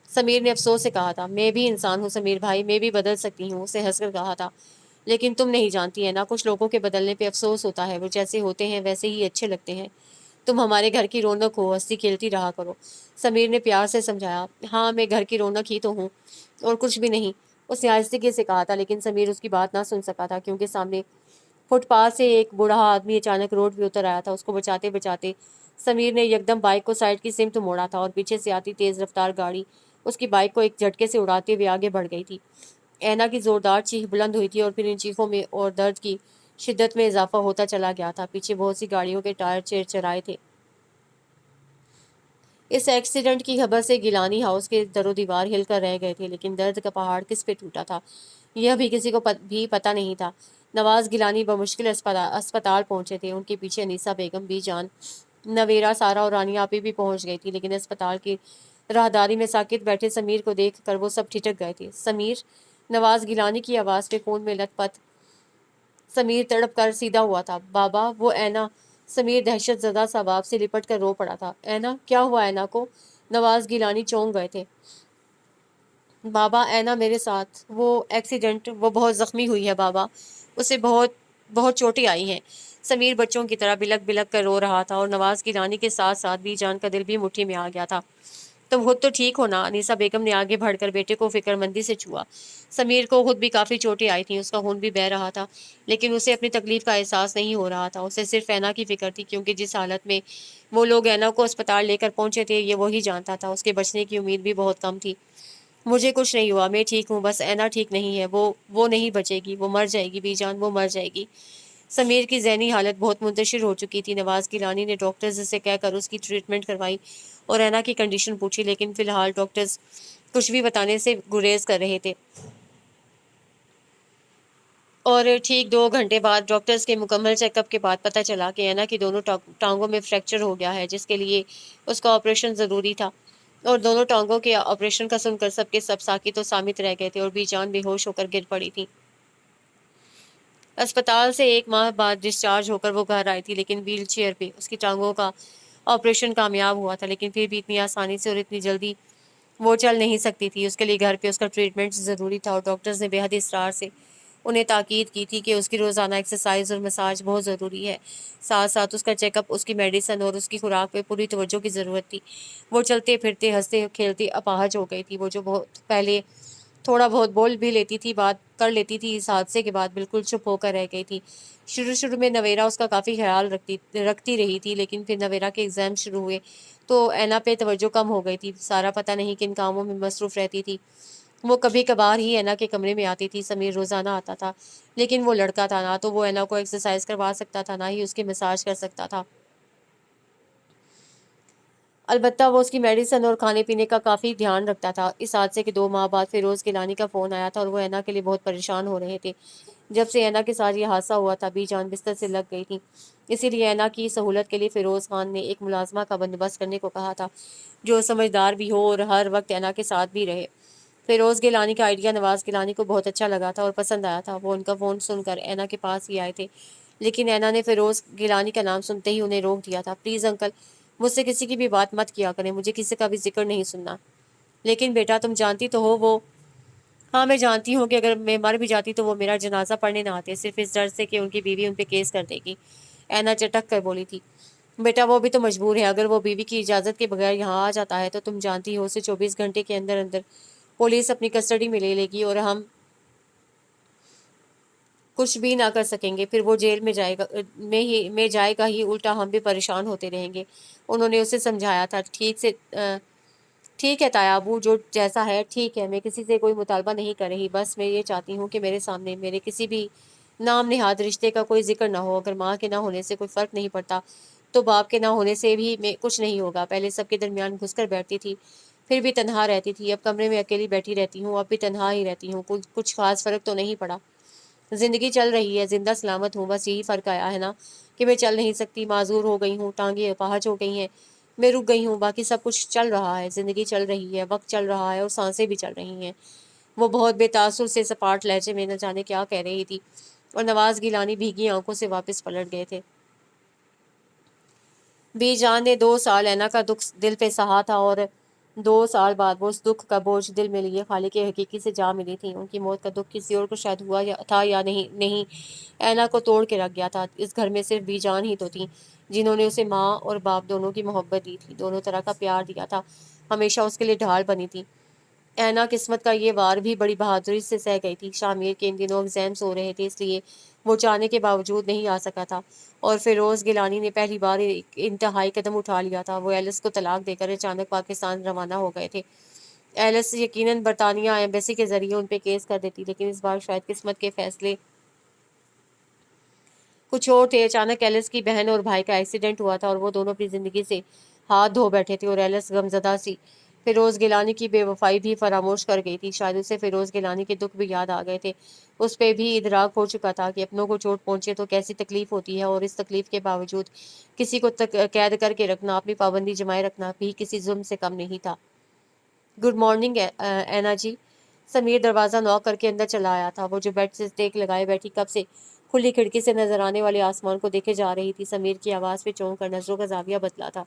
سمیر نے افسوس سے کہا تھا۔ میں بھی انسان ہوں سمیر بھائی، میں بھی بدل سکتی ہوں، اسے ہنس کر کہا تھا، لیکن تم نہیں جانتی ہے نا، کچھ لوگوں کے بدلنے پہ افسوس ہوتا ہے، وہ جیسے ہوتے ہیں ویسے ہی اچھے لگتے ہیں۔ تم ہمارے گھر کی رونق ہو، ہنسی کھیلتی رہا کرو، سمیر نے پیار سے سمجھایا۔ ہاں میں گھر کی رونق ہی تو ہوں، اور کچھ بھی نہیں، اس نے آہستگی سے کہا تھا، لیکن سمیر اس کی بات نہ سن سکا تھا، کیونکہ سامنے فٹ پاتھ سے ایک بوڑھا آدمی اچانک روڈ پہ اتر آیا تھا۔ اس کو بچاتے بچاتے سمیر نے یکدم بائک کو سائڈ کی سمت موڑا تھا، اور پیچھے سے آتی تیز رفتار گاڑی اس کی بائک کو ایک جھٹکے سے اڑاتے ہوئے آگے بڑھ گئی تھی۔ اینا کی زوردار چیخ بلند ہوئی تھی، اور پھر ان چیخوں میں اور درد کی شدت میں اضافہ ہوتا چلا گیا تھا۔ پیچھے بہت سی گاڑیوں کے ٹائر چرچرائے تھے۔ اس ایکسیڈنٹ کی خبر سے گیلانی ہاؤس کے در و دیوار ہل کر رہ گئے تھے، لیکن درد کا پہاڑ کس پہ ٹوٹا تھا یہ بھی کسی کو بھی پتہ نہیں تھا۔ نواز گیلانی بمشکل اسپتال پہنچے تھے، ان کے پیچھے انیسہ بیگم بھی جان، نویرا، سارا اور رانی آپی بھی پہنچ گئی تھی، لیکن اسپتال کی راہداری میں ساکت بیٹھے سمیر کو دیکھ کر وہ سب ٹھٹک گئے تھے۔ سمیر، نواز گیلانی کی آواز پہ خون میں لت پت سمیر تڑپ کر سیدھا ہوا تھا۔ بابا، وہ اینا! سمیر دہشت زدہ سا باپ سے لپٹ کر رو پڑا تھا۔ اینا؟ کیا ہوا اینا کو؟ نواز گیلانی چونک گئے تھے۔ بابا، اینا میرے ساتھ، وہ ایکسیڈنٹ، وہ بہت زخمی ہوئی ہے بابا، اسے بہت بہت چوٹیں آئی ہیں۔ سمیر بچوں کی طرح بلک بلک کر رو رہا تھا، اور نواز گیلانی کے ساتھ ساتھ بی جان کا دل بھی مٹھی میں آ گیا تھا۔ تم خود تو ٹھیک ہو نا؟ انیسہ بیگم نے آگے بڑھ کر بیٹے کو فکر مندی سے چھوا۔ سمیر کو خود بھی کافی چوٹیں آئی تھیں، اس کا خون بھی بہہ رہا تھا، لیکن اسے اپنی تکلیف کا احساس نہیں ہو رہا تھا۔ اسے صرف اینا کی فکر تھی، کیونکہ جس حالت میں وہ لوگ اینا کو اسپتال لے کر پہنچے تھے یہ وہی جانتا تھا، اس کے بچنے کی امید بھی بہت کم تھی۔ مجھے کچھ نہیں ہوا، میں ٹھیک ہوں، بس اینا ٹھیک نہیں ہے، وہ نہیں بچے گی، وہ مر جائے گی بی جان، وہ مر جائے گی۔ سمیر کی ذہنی حالت بہت منتشر ہو چکی تھی۔ نواز گیلانی نے ڈاکٹرز سے کہہ کر اس کی ٹریٹمنٹ کروائی اور اینا کی کنڈیشن پوچھی، لیکن فی الحال ڈاکٹرز کچھ بھی بتانے سے گریز کر رہے تھے۔ اور ٹھیک 2 گھنٹے بعد ڈاکٹرز کے مکمل چیک اپ کے بعد پتہ چلا کہ اینا کی دونوں ٹانگوں میں فریکچر ہو گیا ہے، جس کے لیے اس کا آپریشن ضروری تھا۔ اور دونوں ٹانگوں کے آپریشن کا سن کر سب کے سب ساکت و صامت رہ گئے تھے، اور بی جان بے ہوش ہو کر گر پڑی تھی۔ اسپتال سے 1 ماہ بعد ڈسچارج ہو کر وہ گھر آئی تھی، لیکن ویل چیئر پہ۔ اس کی ٹانگوں کا آپریشن کامیاب ہوا تھا، لیکن پھر بھی اتنی آسانی سے اور اتنی جلدی وہ چل نہیں سکتی تھی۔ اس کے لیے گھر پہ اس کا ٹریٹمنٹ ضروری تھا، اور ڈاکٹرز نے بے حد اصرار سے انہیں تاکید کی تھی کہ اس کی روزانہ ایکسرسائز اور مساج بہت ضروری ہے، ساتھ ساتھ اس کا چیک اپ، اس کی میڈیسن اور اس کی خوراک پہ پوری توجہ کی ضرورت تھی۔ وہ چلتے پھرتے ہنستے کھیلتے اپاہج ہو گئی تھی۔ وہ جو بہت پہلے تھوڑا بہت بول بھی لیتی تھی، بات کر لیتی تھی، اس حادثے کے بعد بالکل چپ ہو کر رہ گئی تھی۔ شروع میں نویرا اس کا کافی خیال رکھتی رہی تھی، لیکن پھر نویرا کے ایگزام شروع ہوئے تو اینا پہ توجہ کم ہو گئی تھی۔ سارا پتہ نہیں کن کاموں میں مصروف رہتی تھی۔ وہ کبھی کبھار ہی اینا کے کمرے میں آتی تھی۔ سمیر روزانہ آتا تھا، لیکن وہ لڑکا تھا، نہ تو وہ اینا کو ایکسرسائز کروا سکتا تھا، نہ ہی اس کی مساج کر سکتا تھا۔ البتہ وہ اس کی میڈیسن اور کھانے پینے کا کافی دھیان رکھتا تھا۔ اس حادثے کے 2 ماہ بعد فیروز گیلانی کا فون آیا تھا، اور وہ اینا کے لیے بہت پریشان ہو رہے تھے۔ جب سے اینا کے ساتھ یہ حادثہ ہوا تھا بی جان بستر سے لگ گئی تھی، اسی لیے اینا کی سہولت کے لیے فیروز خان نے ایک ملازمہ کا بندوبست کرنے کو کہا تھا، جو سمجھدار بھی ہو اور ہر وقت اینا کے ساتھ بھی رہے۔ فیروز گیلانی کا آئیڈیا نواز گیلانی کو بہت اچھا لگا تھا اور پسند آیا تھا۔ وہ ان کا فون سن کر اینا کے پاس ہی آئے تھے، لیکن اینا نے فیروز گیلانی کا نام سنتے ہی انہیں روک دیا تھا۔ پلیز انکل، مجھ سے کسی کی بھی بات مت کیا کریں، مجھے کسی کا بھی ذکر نہیں سننا۔ لیکن بیٹا تم جانتی تو ہو وہ… ہاں میں جانتی ہوں کہ اگر میں مر بھی جاتی تو وہ میرا جنازہ پڑھنے نہ آتے، صرف اس ڈر سے کہ ان کی بیوی ان پہ کیس کر دے گی، اینا چٹک کر بولی تھی۔ بیٹا وہ بھی تو مجبور ہے، اگر وہ بیوی کی اجازت کے بغیر یہاں آ جاتا ہے تو تم جانتی ہو اسے 24 گھنٹے کے اندر اندر پولیس اپنی کسٹڈی میں لے گی، اور ہم کچھ بھی نہ کر سکیں گے۔ پھر وہ جیل میں جائے گا ہی، الٹا ہم بھی پریشان ہوتے رہیں گے۔ انہوں نے اسے سمجھایا تھا۔ ٹھیک ہے تایا ابو، جو جیسا ہے ٹھیک ہے، میں کسی سے کوئی مطالبہ نہیں کر رہی، بس میں یہ چاہتی ہوں کہ میرے سامنے میرے کسی بھی نام نہاد رشتے کا کوئی ذکر نہ ہو۔ اگر ماں کے نہ ہونے سے کوئی فرق نہیں پڑتا تو باپ کے نہ ہونے سے بھی میں کچھ نہیں ہوگا. پہلے سب کے درمیان گھس کر بیٹھتی تھی، پھر بھی تنہا رہتی تھی. اب کمرے میں اکیلی بیٹھی رہتی ہوں، اب بھی تنہا ہی رہتی ہوں. کچھ خاص فرق تو نہیں پڑا. زندگی چل رہی ہے، زندہ سلامت ہوں. بس یہی فرق آیا ہے نا کہ میں چل نہیں سکتی، معذور ہو گئی ہوں، ٹانگیں اپاہج ہو گئی ہیں، میں رک گئی ہوں. باقی سب کچھ چل رہا ہے، زندگی چل رہی ہے، وقت چل رہا ہے، اور سانسیں بھی چل رہی ہیں. وہ بہت بے تاثر سے سپاٹ لہجے میں نہ جانے کیا کہہ رہی تھی، اور نواز گیلانی بھیگی آنکھوں سے واپس پلٹ گئے تھے. بی جان نے 2 سال اینا کا دکھ دل پہ سہا تھا، اور 2 سال بعد وہ اس دکھ کا بوجھ دل میں لیے خالق حقیقی سے جا ملی تھی. ان کی موت کا دکھ کسی اور کو شاید ہوا تھا یا نہیں اینا کو توڑ کے رکھ گیا تھا. اس گھر میں صرف بی جان ہی تو تھی جنہوں نے اسے ماں اور باپ دونوں کی محبت دی تھی، دونوں طرح کا پیار دیا تھا، ہمیشہ اس کے لیے ڈھال بنی تھی. اینا قسمت کا یہ وار بھی بڑی بہادری سے سہ گئی تھی. شامیر کے ان دنوں ایگزامس ہو رہے تھے، اس لیے وہ چاہنے کے باوجود نہیں آ سکا تھا، اور فیروز گیلانی نے پہلی بار ایک انتہائی قدم اٹھا لیا تھا. وہ ایلس کو طلاق دے کر اچانک پاکستان روانہ ہو گئے تھے. ایلس یقیناً برطانیہ ایمبیسی کے ذریعے ان پہ کیس کر دیتی، لیکن اس بار شاید قسمت کے فیصلے کچھ اور تھے. اچانک ایلس کی بہن اور بھائی کا ایکسیڈنٹ ہوا تھا، اور وہ دونوں اپنی زندگی سے ہاتھ دھو بیٹھے تھے، اور ایلس غمزدہ سی فیروز گیلانی کی بے وفائی بھی فراموش کر گئی تھی. شاید اسے فیروز گیلانی کے دکھ بھی یاد آ گئے تھے. اس پہ بھی ادراک ہو چکا تھا کہ اپنوں کو چوٹ پہنچے تو کیسی تکلیف ہوتی ہے، اور اس تکلیف کے باوجود کسی کو قید کر کے رکھنا، اپنی پابندی جمائے رکھنا بھی کسی ظلم سے کم نہیں تھا. گڈ مارننگ اینا جی. سمیر دروازہ نوک کر کے اندر چلا آیا تھا. وہ جو بیڈ سے ٹیک لگائے بیٹھی کب سے کھلی کھڑکی سے نظر آنے والے آسمان کو دیکھے جا رہی تھی. سمیر کی آواز پہ چونک کر نظروں کا زاویہ بدلا تھا.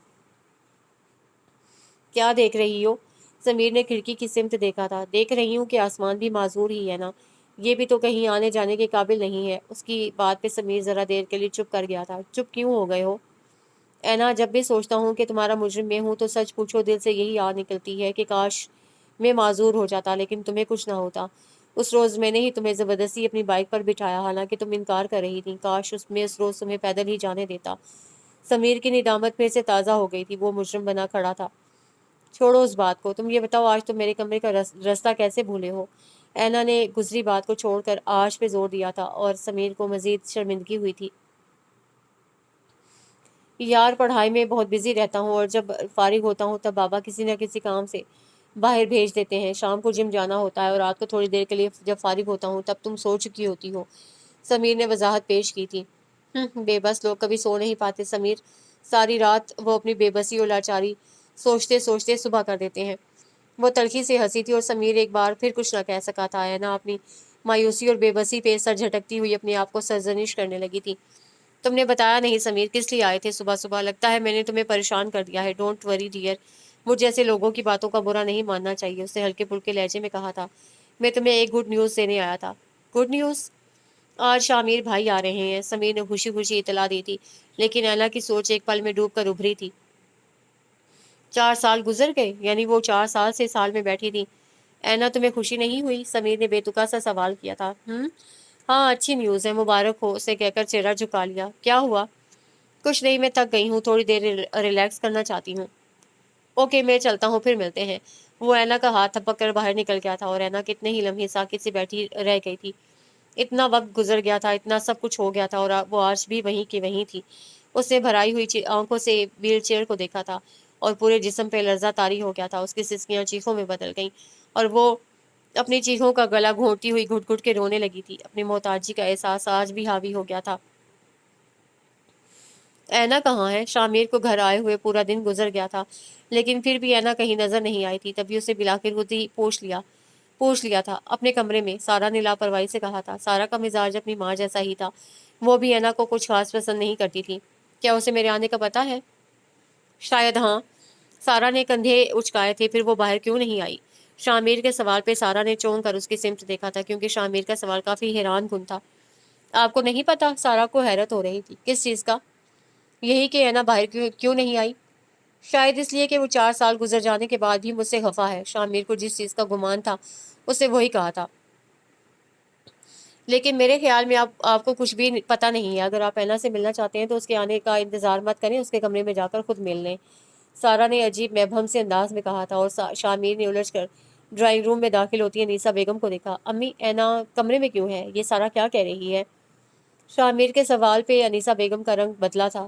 کیا دیکھ رہی ہو؟ سمیر نے کھڑکی کی سمت دیکھا تھا. دیکھ رہی ہوں کہ آسمان بھی معذور ہی ہے نا، یہ بھی تو کہیں آنے جانے کے قابل نہیں ہے. اس کی بات پہ سمیر ذرا دیر کے لیے چپ کر گیا تھا. چپ کیوں ہو گئے ہو؟ اینا، جب بھی سوچتا ہوں کہ تمہارا مجرم میں ہوں تو سچ پوچھو دل سے یہی آ نکلتی ہے کہ کاش میں معذور ہو جاتا لیکن تمہیں کچھ نہ ہوتا. اس روز میں نے ہی تمہیں زبردستی اپنی بائک پر بٹھایا، حالانکہ تم انکار کر رہی تھی. کاش اس روز تمہیں پیدل ہی جانے دیتا. سمیر کی ندامت پھر سے تازہ ہو گئی تھی. وہ مجرم بنا کھڑا تھا. چھوڑو اس بات کو، تم یہ بتاؤ آج تم میرے کمرے کا راستہ کیسے بھولے ہو؟ اینا نے گزری بات کو چھوڑ کر آج پہ زور دیا تھا، اور سمیر کو مزید شرمندگی ہوئی تھی. یار پڑھائی میں بہت بزی رہتا ہوں، اور جب فارغ ہوتا ہوں تب بابا کسی نہ کسی کام سے باہر بھیج دیتے ہیں. شام کو جم جانا ہوتا ہے، اور رات کو تھوڑی دیر کے لیے جب فارغ ہوتا ہوں تب تم سو چکی ہوتی ہو. سمیر نے وضاحت پیش کی تھی. بے بس لوگ کبھی سو نہیں پاتے سمیر. ساری رات وہ اپنی بے بسی اور لاچاری سوچتے سوچتے صبح کر دیتے ہیں. وہ تلخی سے ہنسی تھی، اور سمیر ایک بار پھر کچھ نہ کہہ سکا تھا. اینا اپنی مایوسی اور بے بسی پہ سر جھٹکتی ہوئی اپنے آپ کو سرزنش کرنے لگی تھی. تم نے بتایا نہیں سمیر کس لیے آئے تھے صبح صبح؟ لگتا ہے میں نے تمہیں پریشان کر دیا ہے. ڈونٹ وری ڈیئر، مجھ جیسے لوگوں کی باتوں کا برا نہیں ماننا چاہیے. اس نے ہلکے پھلکے لہجے میں کہا تھا. میں تمہیں ایک گڈ نیوز دینے آیا تھا. Good news? آج شامیر بھائی آ رہے ہیں، سمیر نے خوشی خوشی اطلاع دی تھی. لیکن اینا کی سوچ ایک پل میں ڈوب کر ابھری تھی. 4 سال گزر گئے؟ یعنی وہ 4 سال سے سال میں بیٹھی تھی. اینا تمہیں خوشی نہیں ہوئی؟ سمیر نے بے تکا سا سوال کیا تھا. ہاں اچھی نیوز ہے، مبارک ہو، اسے کہہ کر چہرہ جھکا لیا. کیا ہوا؟ کچھ نہیں، میں تھک گئی ہوں، تھوڑی دیر ریلیکس کرنا چاہتی ہوں. اوکے میں چلتا ہوں، پھر ملتے ہیں. وہ اینا کا ہاتھ تھپک کر باہر نکل گیا تھا، اور اینا کتنے ہی لمحے ساکت سے بیٹھی رہ گئی تھی. اتنا وقت گزر گیا تھا، اتنا سب کچھ ہو گیا تھا، اور وہ آج بھی وہیں کی وہیں تھی. اس نے بھرائی ہوئی آنکھوں سے ویل چیئر کو دیکھا تھا، اور پورے جسم پہ لرزہ طاری ہو گیا تھا. اس کی سسکیاں چیخوں میں بدل گئیں، اور وہ اپنی چیخوں کا گلا گھونٹتی ہوئی گھٹ گھٹ کے رونے لگی تھی. اپنی محتاجی کا احساس آج بھی حاوی ہو گیا تھا. اینا کہاں ہے؟ شامیر کو گھر آئے ہوئے پورا دن گزر گیا تھا، لیکن پھر بھی اینا کہیں نظر نہیں آئی تھی. تبھی اسے بلاخر خود ہی پوچھ لیا تھا. اپنے کمرے میں، سارا نے لاپرواہی سے کہا تھا. سارا کا مزاج اپنی ماں جیسا ہی تھا. وہ بھی اینا کو کچھ خاص پسند نہیں کرتی تھی. کیا اسے میرے آنے کا پتہ ہے؟ شاید ہاں. سارا نے کندھے اچکائے تھے. پھر وہ باہر کیوں نہیں آئی؟ شامیر کے سوال پہ سارا نے چونک کر اس کی سمت دیکھا تھا، کیونکہ شامیر کا سوال کافی حیران کن تھا. آپ کو نہیں پتا؟ سارا کو حیرت ہو رہی تھی. کس چیز کا؟ یہی کہ اینا باہر کیوں نہیں آئی. شاید اس لیے کہ وہ 4 سال گزر جانے کے بعد بھی مجھ سے خفا ہے. شامیر کو جس چیز کا گمان تھا اس نے وہی کہا تھا. لیکن میرے خیال میں آپ کو کچھ بھی پتہ نہیں ہے. اگر آپ اینا سے ملنا چاہتے ہیں تو اس کے آنے کا انتظار مت کریں، اس کے کمرے میں جا کر خود مل لیں. سارا نے عجیب مبہم سے انداز میں کہا تھا، اور شامیر نے الجھ کر ڈرائنگ روم میں داخل ہوتی انیسا بیگم کو دیکھا. امی، اینا کمرے میں کیوں ہے؟ یہ سارا کیا کہہ رہی ہے؟ شامیر کے سوال پہ انیسا بیگم کا رنگ بدلا تھا.